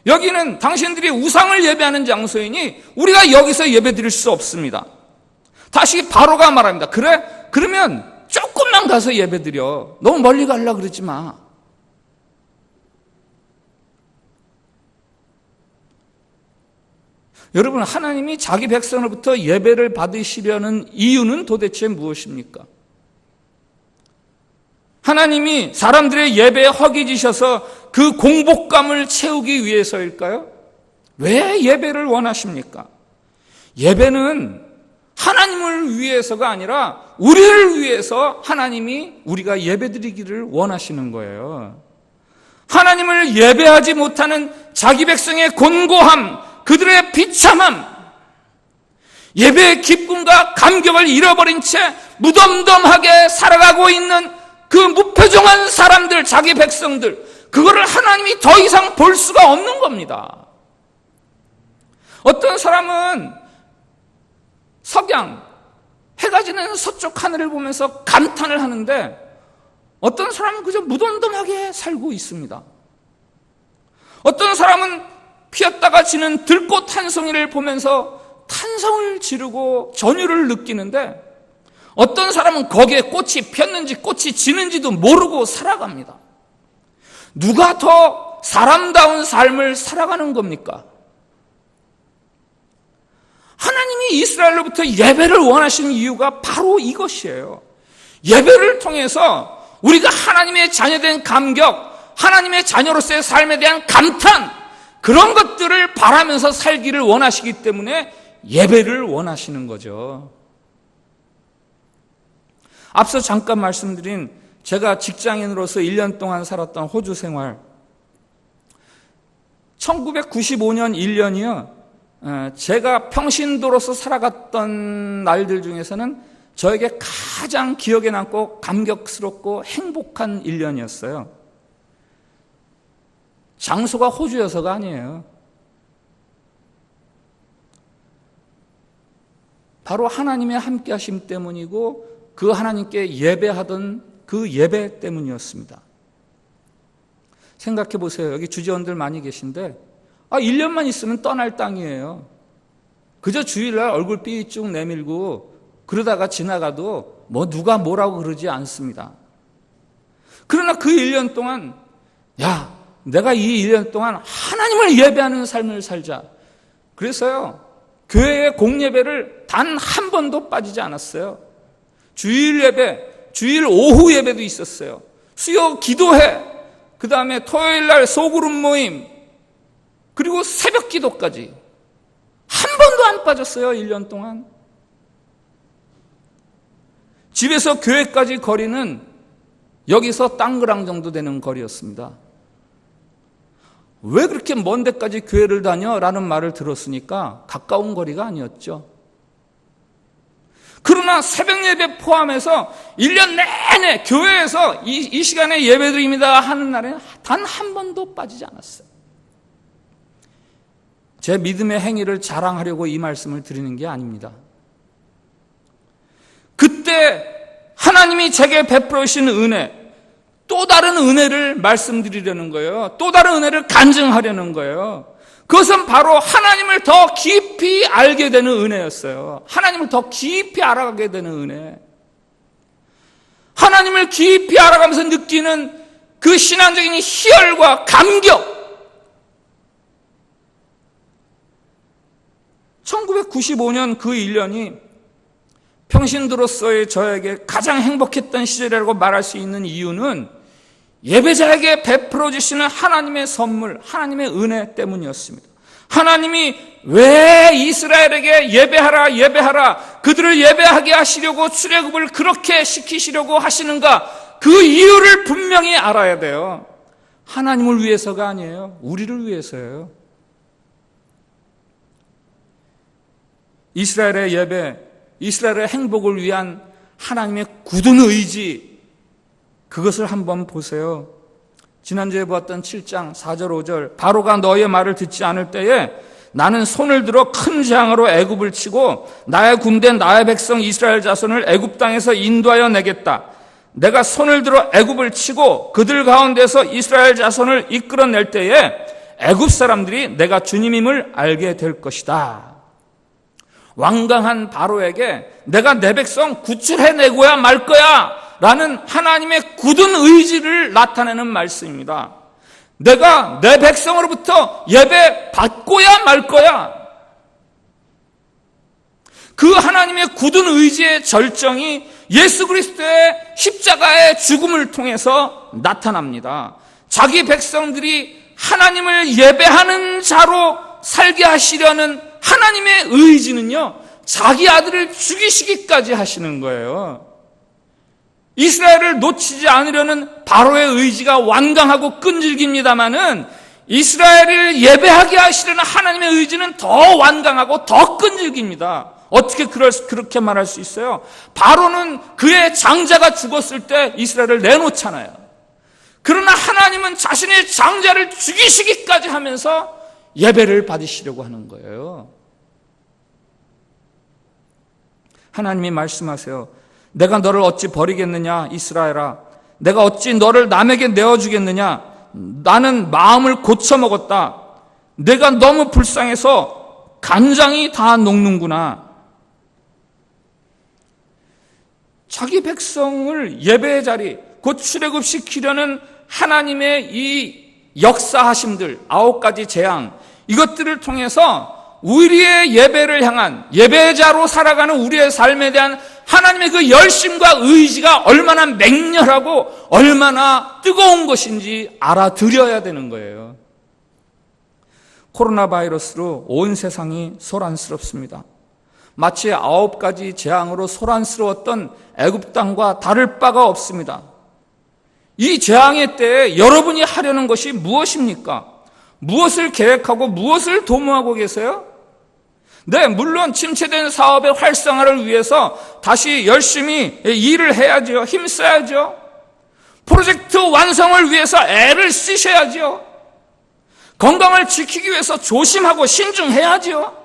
여기는 당신들이 우상을 예배하는 장소이니 우리가 여기서 예배드릴 수 없습니다. 다시 바로가 말합니다. 그래? 그러면 조금만 가서 예배드려. 너무 멀리 가려고 그러지 마. 여러분, 하나님이 자기 백성으로부터 예배를 받으시려는 이유는 도대체 무엇입니까? 하나님이 사람들의 예배에 허기지셔서 그 공복감을 채우기 위해서일까요? 왜 예배를 원하십니까? 예배는 하나님을 위해서가 아니라 우리를 위해서 하나님이 우리가 예배드리기를 원하시는 거예요. 하나님을 예배하지 못하는 자기 백성의 곤고함, 그들의 비참함, 예배의 기쁨과 감격을 잃어버린 채 무덤덤하게 살아가고 있는 그 무표정한 사람들, 자기 백성들, 그거를 하나님이 더 이상 볼 수가 없는 겁니다. 어떤 사람은 석양, 해가 지는 서쪽 하늘을 보면서 감탄을 하는데 어떤 사람은 그저 무덤덤하게 살고 있습니다. 어떤 사람은 피었다가 지는 들꽃 한 송이를 보면서 탄성을 지르고 전율을 느끼는데 어떤 사람은 거기에 꽃이 폈는지 꽃이 지는지도 모르고 살아갑니다. 누가 더 사람다운 삶을 살아가는 겁니까? 하나님이 이스라엘로부터 예배를 원하시는 이유가 바로 이것이에요. 예배를 통해서 우리가 하나님의 자녀된 감격, 하나님의 자녀로서의 삶에 대한 감탄, 그런 것들을 바라면서 살기를 원하시기 때문에 예배를 원하시는 거죠. 앞서 잠깐 말씀드린 제가 직장인으로서 1년 동안 살았던 호주 생활, 1995년 1년이요. 제가 평신도로서 살아갔던 날들 중에서는 저에게 가장 기억에 남고 감격스럽고 행복한 1년이었어요. 장소가 호주여서가 아니에요. 바로 하나님의 함께 하심 때문이고 그 하나님께 예배하던 그 예배 때문이었습니다. 생각해 보세요. 여기 주재원들 많이 계신데 1년만 있으면 떠날 땅이에요. 그저 주일날 얼굴 삐쭉 내밀고 그러다가 지나가도 뭐 누가 뭐라고 그러지 않습니다. 그러나 그 1년 동안 내가 이 1년 동안 하나님을 예배하는 삶을 살자. 그래서요, 교회의 공예배를 단 한 번도 빠지지 않았어요. 주일 예배, 주일 오후 예배도 있었어요. 수요 기도회, 그 다음에 토요일날 소그룹 모임, 그리고 새벽 기도까지 한 번도 안 빠졌어요. 1년 동안. 집에서 교회까지 거리는 여기서 땅그랑 정도 되는 거리였습니다. 왜 그렇게 먼 데까지 교회를 다녀? 라는 말을 들었으니까 가까운 거리가 아니었죠. 그러나 새벽 예배 포함해서 1년 내내 교회에서 이 시간에 예배드립니다 하는 날에 단 한 번도 빠지지 않았어요. 제 믿음의 행위를 자랑하려고 이 말씀을 드리는 게 아닙니다. 그때 하나님이 제게 베풀어 주신 은혜, 또 다른 은혜를 말씀드리려는 거예요. 또 다른 은혜를 간증하려는 거예요. 그것은 바로 하나님을 더 깊이 알게 되는 은혜였어요. 하나님을 더 깊이 알아가게 되는 은혜. 하나님을 깊이 알아가면서 느끼는 그 신앙적인 희열과 감격. 1995년 그 1년이 평신도로서의 저에게 가장 행복했던 시절이라고 말할 수 있는 이유는 예배자에게 베풀어 주시는 하나님의 선물, 하나님의 은혜 때문이었습니다. 하나님이 왜 이스라엘에게 예배하라 그들을 예배하게 하시려고 출애굽을 그렇게 시키시려고 하시는가, 그 이유를 분명히 알아야 돼요. 하나님을 위해서가 아니에요. 우리를 위해서예요. 이스라엘의 예배, 이스라엘의 행복을 위한 하나님의 굳은 의지, 그것을 한번 보세요. 지난주에 보았던 7장 4절 5절, 바로가 너의 말을 듣지 않을 때에 나는 손을 들어 큰 재앙으로 애굽을 치고 나의 군대 나의 백성 이스라엘 자손을 애굽 땅에서 인도하여 내겠다. 내가 손을 들어 애굽을 치고 그들 가운데서 이스라엘 자손을 이끌어낼 때에 애굽 사람들이 내가 주님임을 알게 될 것이다. 완강한 바로에게 내가 내 백성 구출해내고야 말 거야 라는 하나님의 굳은 의지를 나타내는 말씀입니다. 내가 내 백성으로부터 예배 받고야 말 거야. 그 하나님의 굳은 의지의 절정이 예수 그리스도의 십자가의 죽음을 통해서 나타납니다. 자기 백성들이 하나님을 예배하는 자로 살게 하시려는 하나님의 의지는요, 자기 아들을 죽이시기까지 하시는 거예요. 이스라엘을 놓치지 않으려는 바로의 의지가 완강하고 끈질깁니다마는 이스라엘을 예배하게 하시려는 하나님의 의지는 더 완강하고 더 끈질깁니다. 어떻게 그렇게 말할 수 있어요? 바로는 그의 장자가 죽었을 때 이스라엘을 내놓잖아요. 그러나 하나님은 자신의 장자를 죽이시기까지 하면서 예배를 받으시려고 하는 거예요. 하나님이 말씀하세요. 내가 너를 어찌 버리겠느냐 이스라엘아, 내가 어찌 너를 남에게 내어주겠느냐. 나는 마음을 고쳐먹었다. 내가 너무 불쌍해서 간장이 다 녹는구나. 자기 백성을 예배의 자리, 곧 출애굽시키려는 하나님의 이 역사하심들, 9가지 재앙, 이것들을 통해서 우리의 예배를 향한, 예배자로 살아가는 우리의 삶에 대한 하나님의 그 열심과 의지가 얼마나 맹렬하고 얼마나 뜨거운 것인지 알아들여야 되는 거예요. 코로나 바이러스로 온 세상이 소란스럽습니다. 마치 9가지 재앙으로 소란스러웠던 애굽 땅과 다를 바가 없습니다. 이 재앙의 때에 여러분이 하려는 것이 무엇입니까? 무엇을 계획하고 무엇을 도모하고 계세요? 네, 물론 침체된 사업의 활성화를 위해서 다시 열심히 일을 해야죠. 힘써야죠. 프로젝트 완성을 위해서 애를 쓰셔야죠. 건강을 지키기 위해서 조심하고 신중해야지요.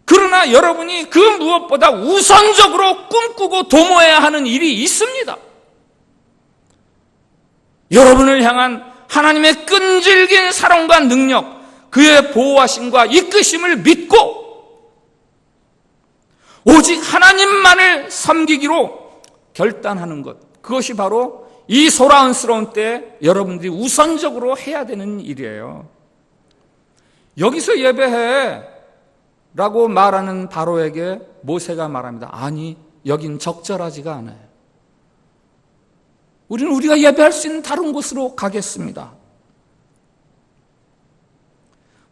그러나 여러분이 그 무엇보다 우선적으로 꿈꾸고 도모해야 하는 일이 있습니다. 여러분을 향한 하나님의 끈질긴 사랑과 능력, 그의 보호하심과 이끄심을 믿고 오직 하나님만을 섬기기로 결단하는 것, 그것이 바로 이 소란스러운 때에 여러분들이 우선적으로 해야 되는 일이에요. 여기서 예배해 라고 말하는 바로에게 모세가 말합니다. 아니, 여긴 적절하지가 않아요. 우리는 우리가 예배할 수 있는 다른 곳으로 가겠습니다.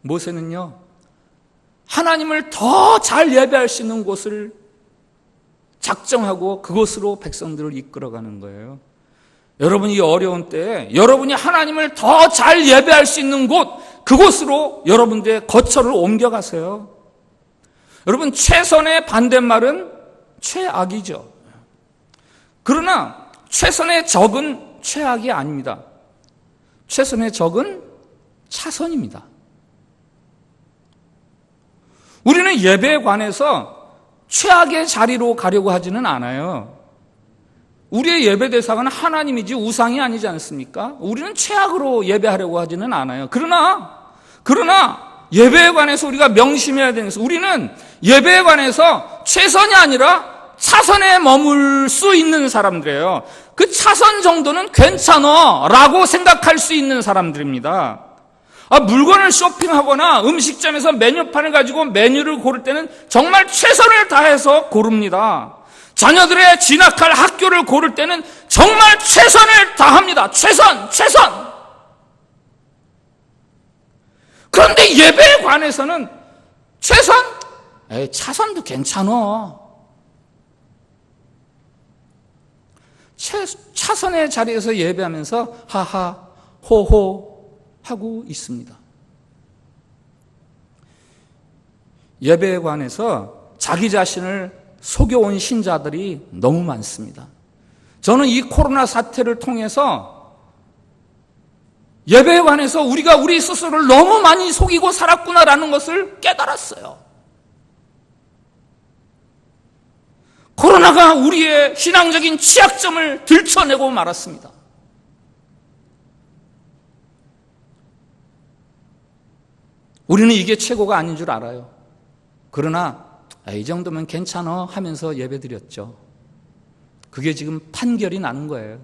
모세는요, 하나님을 더 잘 예배할 수 있는 곳을 작정하고 그곳으로 백성들을 이끌어가는 거예요. 여러분이 어려운 때에 여러분이 하나님을 더 잘 예배할 수 있는 곳, 그곳으로 여러분들의 거처를 옮겨가세요. 여러분, 최선의 반대말은 최악이죠. 그러나 최선의 적은 최악이 아닙니다. 최선의 적은 차선입니다. 우리는 예배에 관해서 최악의 자리로 가려고 하지는 않아요. 우리의 예배 대상은 하나님이지 우상이 아니지 않습니까? 우리는 최악으로 예배하려고 하지는 않아요. 그러나 예배에 관해서 우리가 명심해야 되는 것은, 우리는 예배에 관해서 최선이 아니라 차선에 머물 수 있는 사람들이에요. 그 차선 정도는 괜찮아 라고 생각할 수 있는 사람들입니다. 물건을 쇼핑하거나 음식점에서 메뉴판을 가지고 메뉴를 고를 때는 정말 최선을 다해서 고릅니다. 자녀들의 진학할 학교를 고를 때는 정말 최선을 다합니다. 최선! 그런데 예배에 관해서는 최선? 차선도 괜찮아. 차선의 자리에서 예배하면서 하하, 호호 하고 있습니다. 예배에 관해서 자기 자신을 속여온 신자들이 너무 많습니다. 저는 이 코로나 사태를 통해서 예배에 관해서 우리가 우리 스스로를 너무 많이 속이고 살았구나라는 것을 깨달았어요. 코로나가 우리의 신앙적인 취약점을 들춰내고 말았습니다. 우리는 이게 최고가 아닌 줄 알아요. 그러나 이 정도면 괜찮아 하면서 예배드렸죠. 그게 지금 판결이 나는 거예요.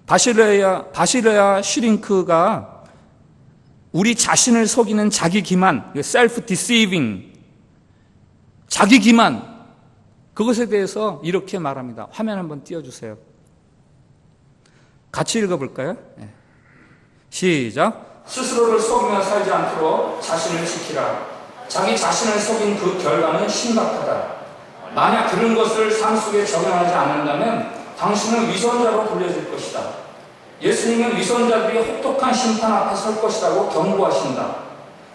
바실레아 슈링크가 우리 자신을 속이는 자기 기만, 셀프 디시빙, 자기 기만, 그것에 대해서 이렇게 말합니다. 화면 한번 띄워주세요. 같이 읽어볼까요? 시작. 스스로를 속이며 살지 않도록 자신을 지키라. 자기 자신을 속인 그 결과는 심각하다. 만약 그런 것을 삶 속에 적용하지 않는다면 당신은 위선자로 불려질 것이다. 예수님은 위선자들이 혹독한 심판 앞에 설 것이라고 경고하신다.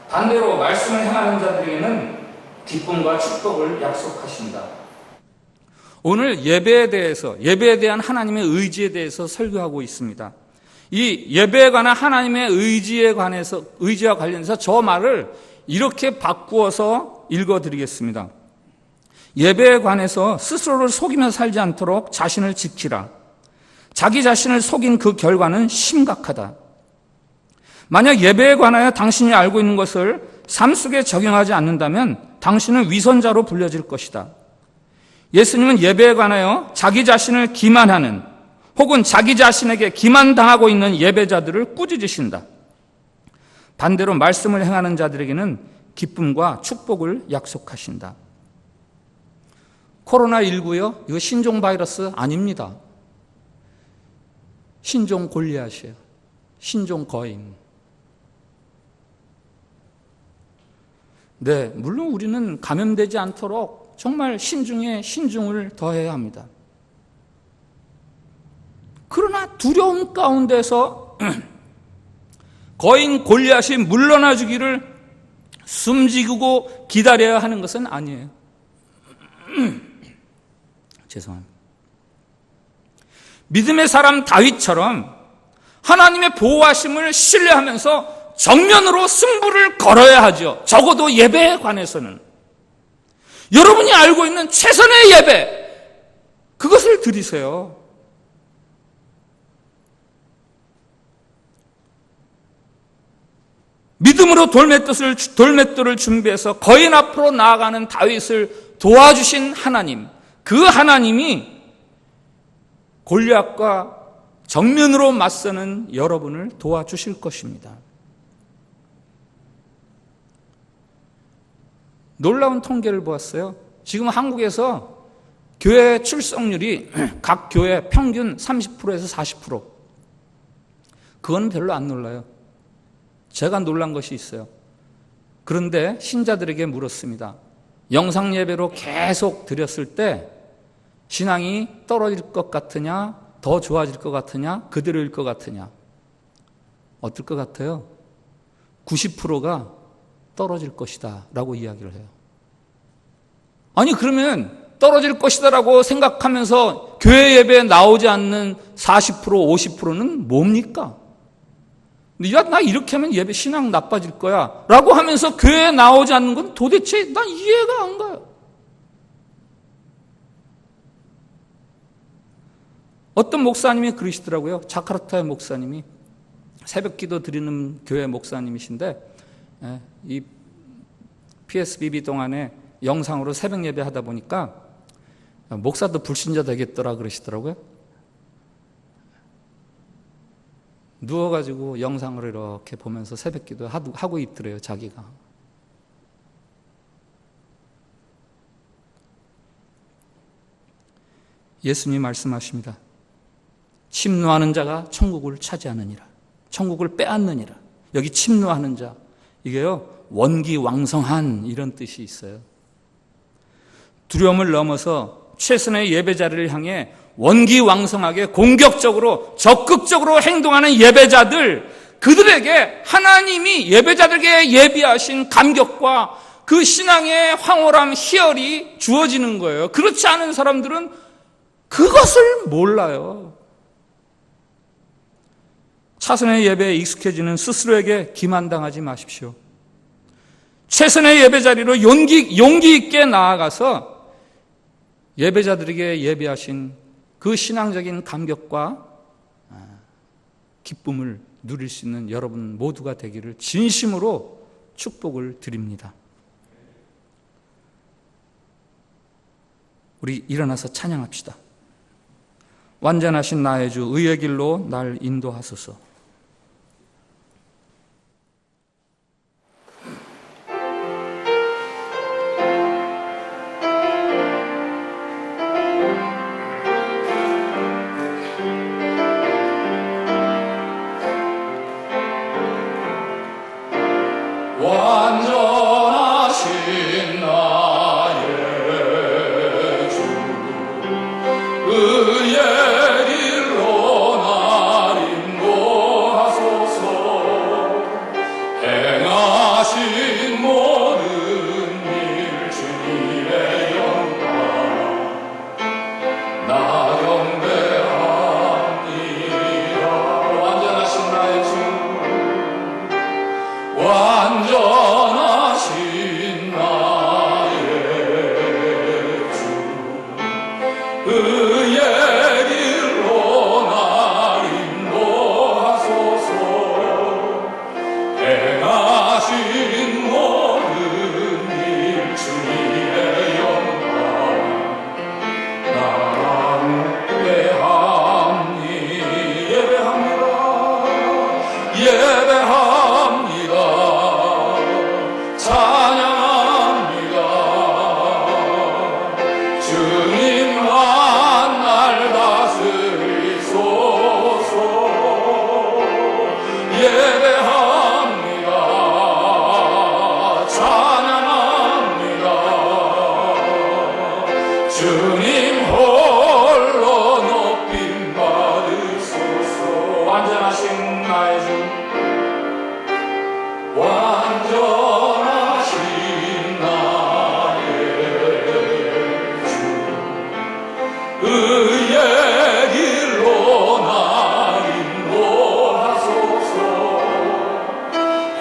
반대로 말씀을 행하는 자들에게는 기쁨과 축복을 약속하신다. 오늘 예배에 대한 하나님의 의지에 대해서 설교하고 있습니다. 이 예배에 관한 하나님의 의지와 관련해서 저 말을 이렇게 바꾸어서 읽어드리겠습니다. 예배에 관해서 스스로를 속이며 살지 않도록 자신을 지키라. 자기 자신을 속인 그 결과는 심각하다. 만약 예배에 관하여 당신이 알고 있는 것을 삶 속에 적용하지 않는다면 당신은 위선자로 불려질 것이다. 예수님은 예배에 관하여 자기 자신을 기만하는 혹은 자기 자신에게 기만당하고 있는 예배자들을 꾸짖으신다. 반대로 말씀을 행하는 자들에게는 기쁨과 축복을 약속하신다. 코로나19요? 이거 신종 바이러스 아닙니다. 신종 골리앗이에요. 신종 거인. 네, 물론 우리는 감염되지 않도록 정말 신중에 신중을 더해야 합니다. 그러나 두려움 가운데서 거인 골리앗이 물러나 주기를 숨지고 기다려야 하는 것은 아니에요. 죄송합니다. 믿음의 사람 다윗처럼 하나님의 보호하심을 신뢰하면서 정면으로 승부를 걸어야 하죠. 적어도 예배에 관해서는. 여러분이 알고 있는 최선의 예배, 그것을 드리세요. 믿음으로 돌맷돌을 준비해서 거인 앞으로 나아가는 다윗을 도와주신 하나님, 그 하나님이 골리앗과 정면으로 맞서는 여러분을 도와주실 것입니다. 놀라운 통계를 보았어요. 지금 한국에서 교회 출석률이 각 교회 평균 30%에서 40%. 그건 별로 안 놀라요. 제가 놀란 것이 있어요. 그런데 신자들에게 물었습니다. 영상 예배로 계속 드렸을 때 신앙이 떨어질 것 같으냐, 더 좋아질 것 같으냐, 그대로일 것 같으냐. 어떨 것 같아요? 90%가 떨어질 것이다 라고 이야기를 해요. 아니 그러면 떨어질 것이다 라고 생각하면서 교회 예배에 나오지 않는 40%, 50%는 뭡니까? 야, 나 이렇게 하면 예배 신앙 나빠질 거야 라고 하면서 교회에 나오지 않는 건 도대체 난 이해가 안 가요. 어떤 목사님이 그러시더라고요. 자카르타의 목사님이, 새벽기도 드리는 교회 목사님이신데 이 PSBB 동안에 영상으로 새벽 예배 하다 보니까 목사도 불신자 되겠더라 그러시더라고요. 누워가지고 영상을 이렇게 보면서 새벽기도 하고 있더래요, 자기가. 예수님이 말씀하십니다. 침노하는 자가 천국을 차지하느니라. 천국을 빼앗느니라. 여기 침노하는 자, 이게요 원기왕성한 이런 뜻이 있어요. 두려움을 넘어서 최선의 예배자를 향해 원기왕성하게 공격적으로 적극적으로 행동하는 예배자들, 그들에게 하나님이 예배자들에게 예비하신 감격과 그 신앙의 황홀함, 희열이 주어지는 거예요. 그렇지 않은 사람들은 그것을 몰라요. 차선의 예배에 익숙해지는 스스로에게 기만당하지 마십시오. 최선의 예배 자리로 용기 있게 나아가서 예배자들에게 예비하신 그 신앙적인 감격과 기쁨을 누릴 수 있는 여러분 모두가 되기를 진심으로 축복을 드립니다. 우리 일어나서 찬양합시다. 완전하신 나의 주, 의의 길로 날 인도하소서. 완전하신 나의 주, 의의 길로 날 인도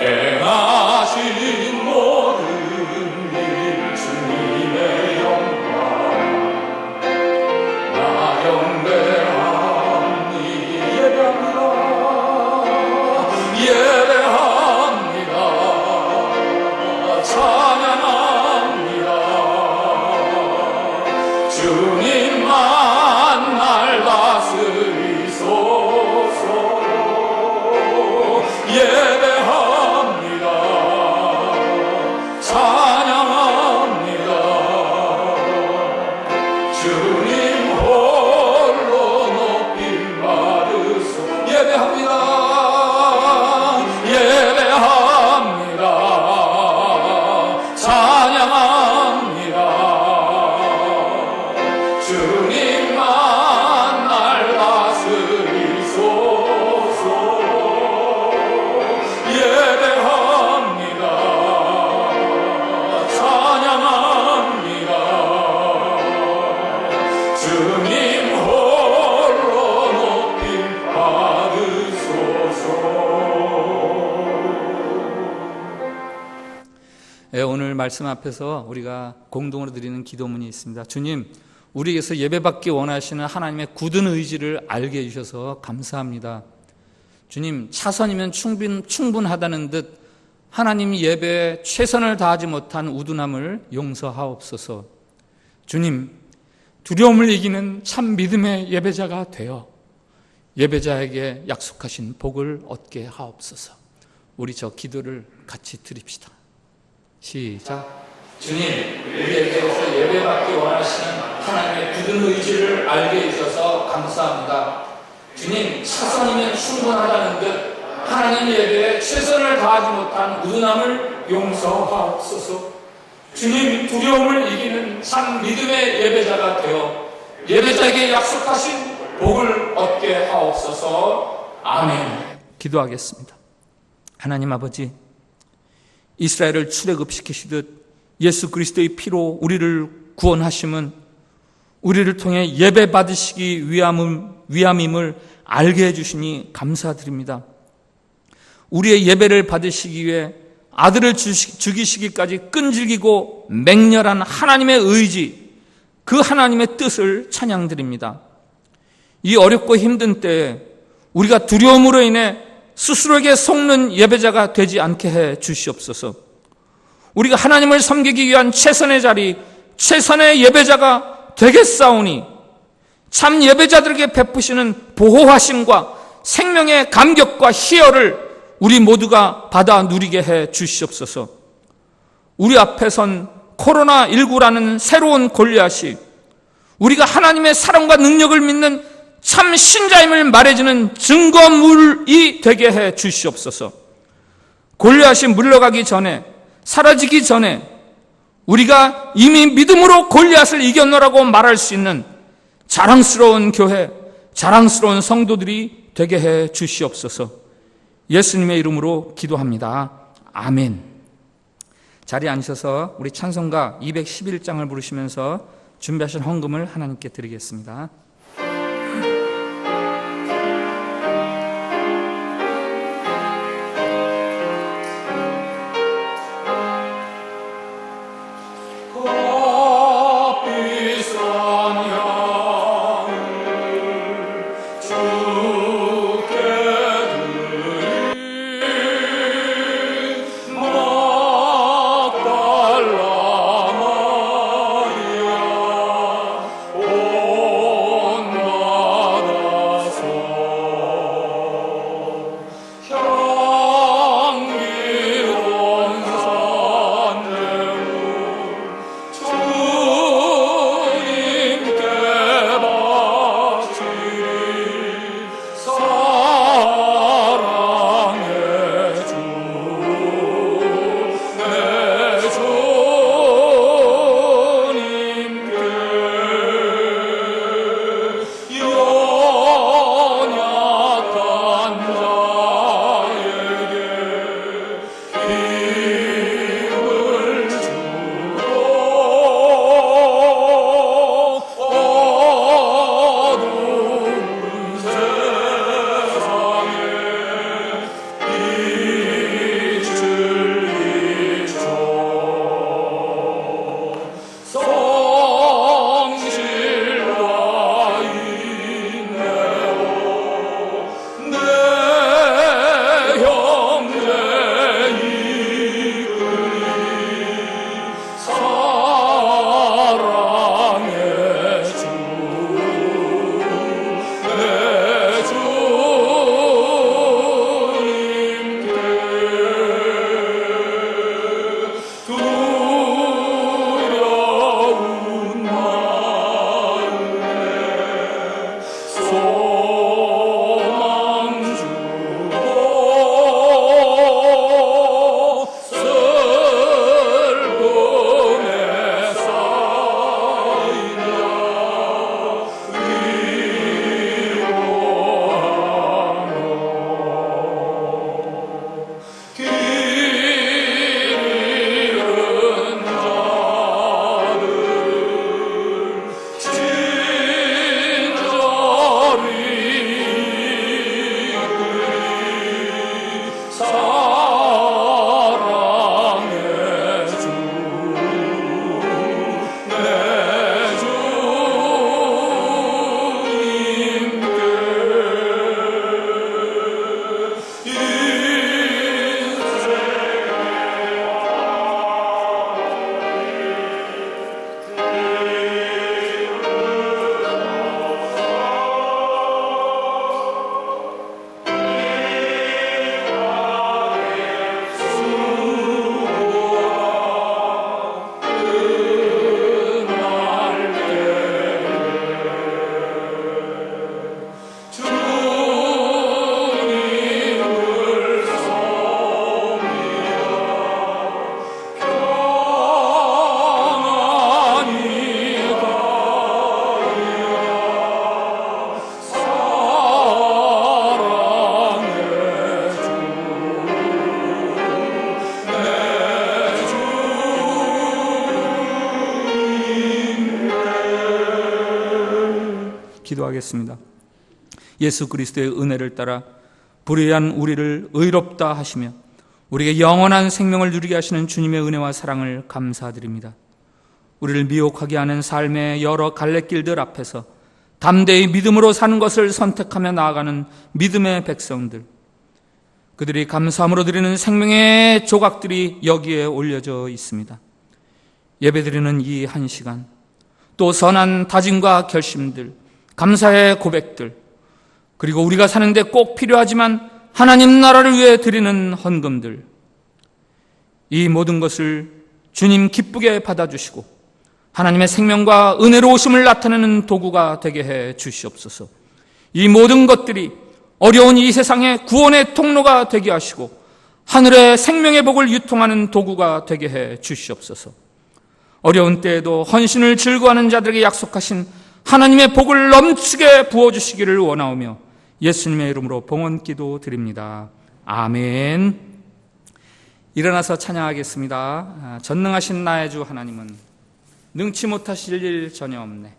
행하신 모든 일 주님의 영광 나 경배하니 예배합니다 찬양합니다 주님만 날 다스리소서 예배합니다 찬양합니다 주님 홀로 높임 받으소 예배합니다 예배합니다 찬양합니다 주님만 날 다스리소서 예배합니다 찬양합니다 주님 홀로 높임 받으소서. 오늘 말씀 앞에서 우리가 공동으로 드리는 기도문이 있습니다. 주님, 우리에게서 예배받기 원하시는 하나님의 굳은 의지를 알게 해주셔서 감사합니다. 주님, 차선이면 충분하다는 듯 하나님 예배에 최선을 다하지 못한 우둔함을 용서하옵소서. 주님, 두려움을 이기는 참 믿음의 예배자가 되어 예배자에게 약속하신 복을 얻게 하옵소서. 우리 저 기도를 같이 드립시다. 시작. 주님, 우리에게서 예배받기 원하시는 하나님의 굳은 의지를 알게 해주셔서 감사합니다. 주님, 차선이면 충분하다는 듯 하나님 예배에 최선을 다하지 못한 우둔함을 용서하옵소서. 주님, 두려움을 이기는 참 믿음의 예배자가 되어 예배자에게 약속하신 복을 얻게 하옵소서. 아멘. 기도하겠습니다. 하나님 아버지, 이스라엘을 출애굽시키시듯 예수 그리스도의 피로 우리를 구원하심은 우리를 통해 예배 받으시기 위함임을 알게 해주시니 감사드립니다. 우리의 예배를 받으시기 위해 아들을 죽이시기까지 끈질기고 맹렬한 하나님의 의지, 그 하나님의 뜻을 찬양드립니다. 이 어렵고 힘든 때에 우리가 두려움으로 인해 스스로에게 속는 예배자가 되지 않게 해 주시옵소서. 우리가 하나님을 섬기기 위한 최선의 자리, 최선의 예배자가 되겠사오니 참 예배자들에게 베푸시는 보호하심과 생명의 감격과 희열을 우리 모두가 받아 누리게 해 주시옵소서. 우리 앞에 선 코로나19라는 새로운 골리앗이 우리가 하나님의 사랑과 능력을 믿는 참 신자임을 말해주는 증거물이 되게 해 주시옵소서. 골리앗이 물러가기 전에, 사라지기 전에 우리가 이미 믿음으로 골리앗을 이겼노라고 말할 수 있는 자랑스러운 교회, 자랑스러운 성도들이 되게 해 주시옵소서. 예수님의 이름으로 기도합니다. 아멘. 자리에 앉으셔서 우리 찬송가 211장을 부르시면서 준비하신 헌금을 하나님께 드리겠습니다. 오 기도하겠습니다. 예수 그리스도의 은혜를 따라 불의한 우리를 의롭다 하시며 우리에게 영원한 생명을 누리게 하시는 주님의 은혜와 사랑을 감사드립니다. 우리를 미혹하게 하는 삶의 여러 갈래길들 앞에서 담대히 믿음으로 사는 것을 선택하며 나아가는 믿음의 백성들, 그들이 감사함으로 드리는 생명의 조각들이 여기에 올려져 있습니다. 예배드리는 이 한 시간, 또 선한 다짐과 결심들, 감사의 고백들, 그리고 우리가 사는데 꼭 필요하지만 하나님 나라를 위해 드리는 헌금들, 이 모든 것을 주님 기쁘게 받아주시고 하나님의 생명과 은혜로우심을 나타내는 도구가 되게 해 주시옵소서. 이 모든 것들이 어려운 이 세상의 구원의 통로가 되게 하시고 하늘의 생명의 복을 유통하는 도구가 되게 해 주시옵소서. 어려운 때에도 헌신을 즐거워하는 자들에게 약속하신 하나님의 복을 넘치게 부어주시기를 원하오며 예수님의 이름으로 봉헌 기도 드립니다. 아멘. 일어나서 찬양하겠습니다. 전능하신 나의 주 하나님은 능치 못하실 일 전혀 없네.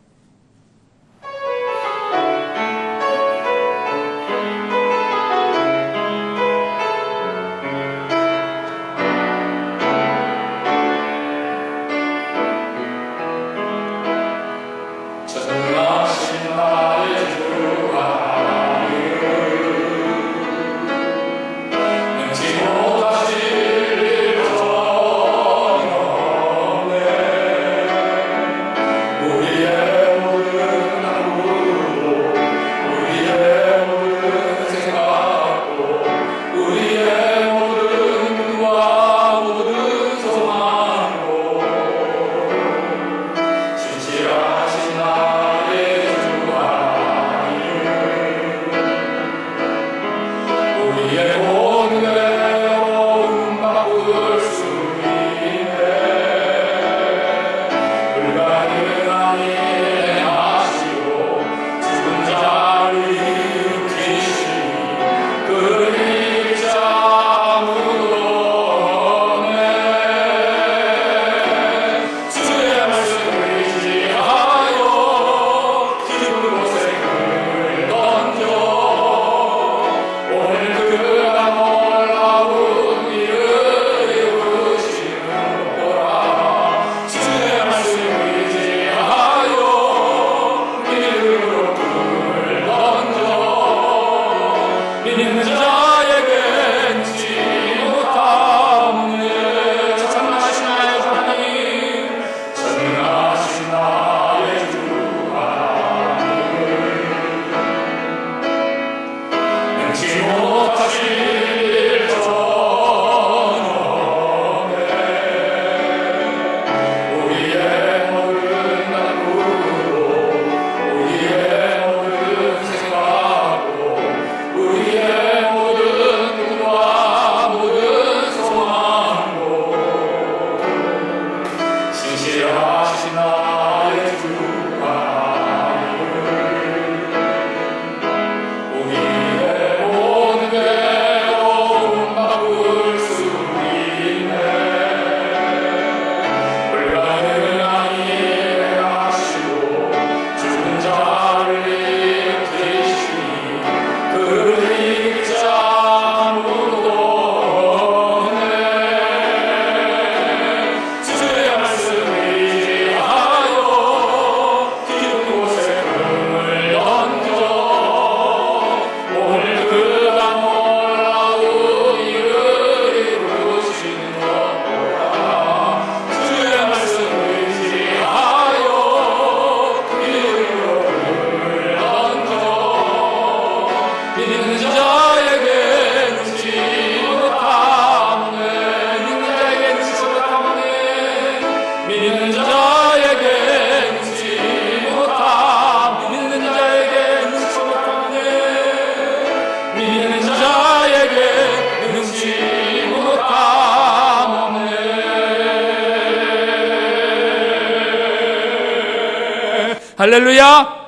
할렐루야!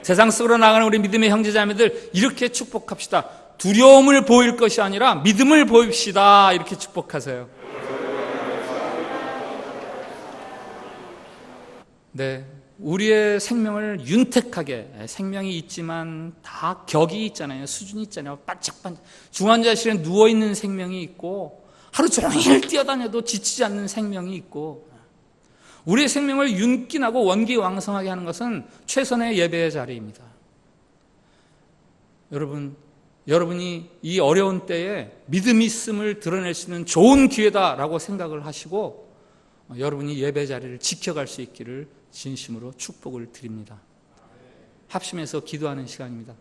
세상 속으로 나가는 우리 믿음의 형제자매들 이렇게 축복합시다. 두려움을 보일 것이 아니라 믿음을 보입시다. 이렇게 축복하세요. 네, 우리의 생명을 윤택하게, 생명이 있지만 다 격이 있잖아요. 수준이 있잖아요. 반짝반짝. 중환자실에 누워있는 생명이 있고 하루 종일 뛰어다녀도 지치지 않는 생명이 있고, 우리의 생명을 윤기나고 원기왕성하게 하는 것은 최선의 예배의 자리입니다. 여러분이 이 어려운 때에 믿음이 있음을 드러낼 수 있는 좋은 기회다라고 생각을 하시고 여러분이 예배 자리를 지켜갈 수 있기를 진심으로 축복을 드립니다. 합심해서 기도하는 시간입니다.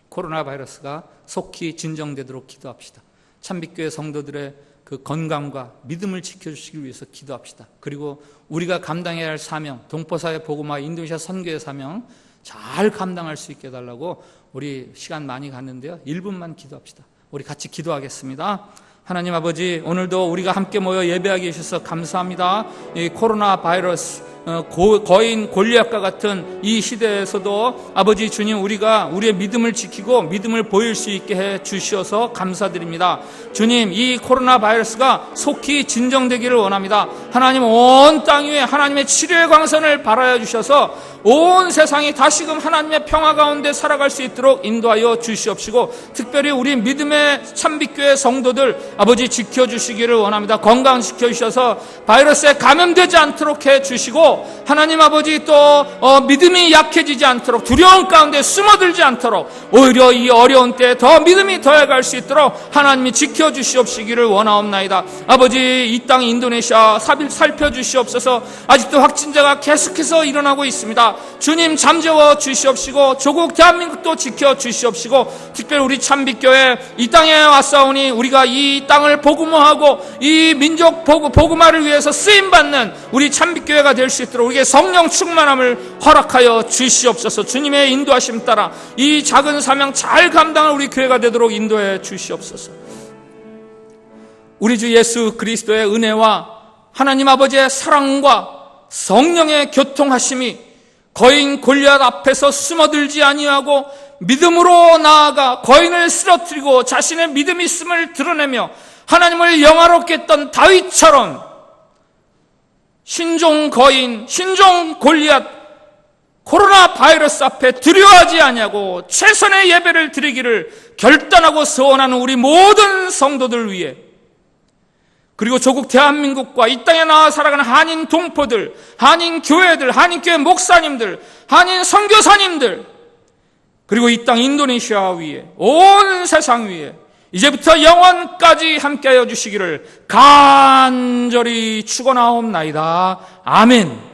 코로나 바이러스가 속히 진정되도록 기도합시다. 참빛교회 성도들의 그 건강과 믿음을 지켜주시기 위해서 기도합시다. 그리고 우리가 감당해야 할 사명, 동포사회 복음화 인도네시아 선교의 사명 잘 감당할 수 있게 해달라고, 우리 시간 많이 갔는데요, 1분만 기도합시다. 우리 같이 기도하겠습니다. 하나님 아버지, 오늘도 우리가 함께 모여 예배하게 해주셔서 감사합니다. 이 코로나 바이러스, 거인 골리앗과 같은 이 시대에서도 아버지 주님, 우리가 우리의 믿음을 지키고 믿음을 보일 수 있게 해 주셔서 감사드립니다. 주님, 이 코로나 바이러스가 속히 진정되기를 원합니다. 하나님, 온 땅 위에 하나님의 치료의 광선을 발하여 주셔서 온 세상이 다시금 하나님의 평화 가운데 살아갈 수 있도록 인도하여 주시옵시고, 특별히 우리 믿음의 참빛교회 성도들 아버지 지켜주시기를 원합니다. 건강시켜 주셔서 바이러스에 감염되지 않도록 해주시고, 하나님 아버지 또 믿음이 약해지지 않도록, 두려움 가운데 숨어들지 않도록, 오히려 이 어려운 때에 더 믿음이 더해갈 수 있도록 하나님이 지켜주시옵시기를 원하옵나이다. 아버지, 이 땅 인도네시아 살펴주시옵소서. 아직도 확진자가 계속해서 일어나고 있습니다. 주님, 잠재워 주시옵시고 조국 대한민국도 지켜주시옵시고, 특별히 우리 참빛교회 이 땅에 왔사오니 우리가 이 땅을 복음화하고 이 민족 복음화를 위해서 쓰임받는 우리 참빛교회가 될 수 있도록 우리에게 성령 충만함을 허락하여 주시옵소서. 주님의 인도하심 따라 이 작은 사명 잘 감당할 우리 교회가 되도록 인도해 주시옵소서. 우리 주 예수 그리스도의 은혜와 하나님 아버지의 사랑과 성령의 교통하심이 거인 골리앗 앞에서 숨어들지 아니하고 믿음으로 나아가 거인을 쓰러뜨리고 자신의 믿음 있음을 드러내며 하나님을 영화롭게 했던 다윗처럼 신종 거인, 신종 골리앗, 코로나 바이러스 앞에 두려워하지 아니하고 최선의 예배를 드리기를 결단하고 소원하는 우리 모든 성도들 위해, 그리고 조국 대한민국과 이 땅에 나와 살아가는 한인 동포들, 한인 교회들, 한인교회 목사님들, 한인 선교사님들, 그리고 이 땅 인도네시아 위에, 온 세상 위에 이제부터 영원까지 함께하여 주시기를 간절히 축원하옵나이다. 아멘.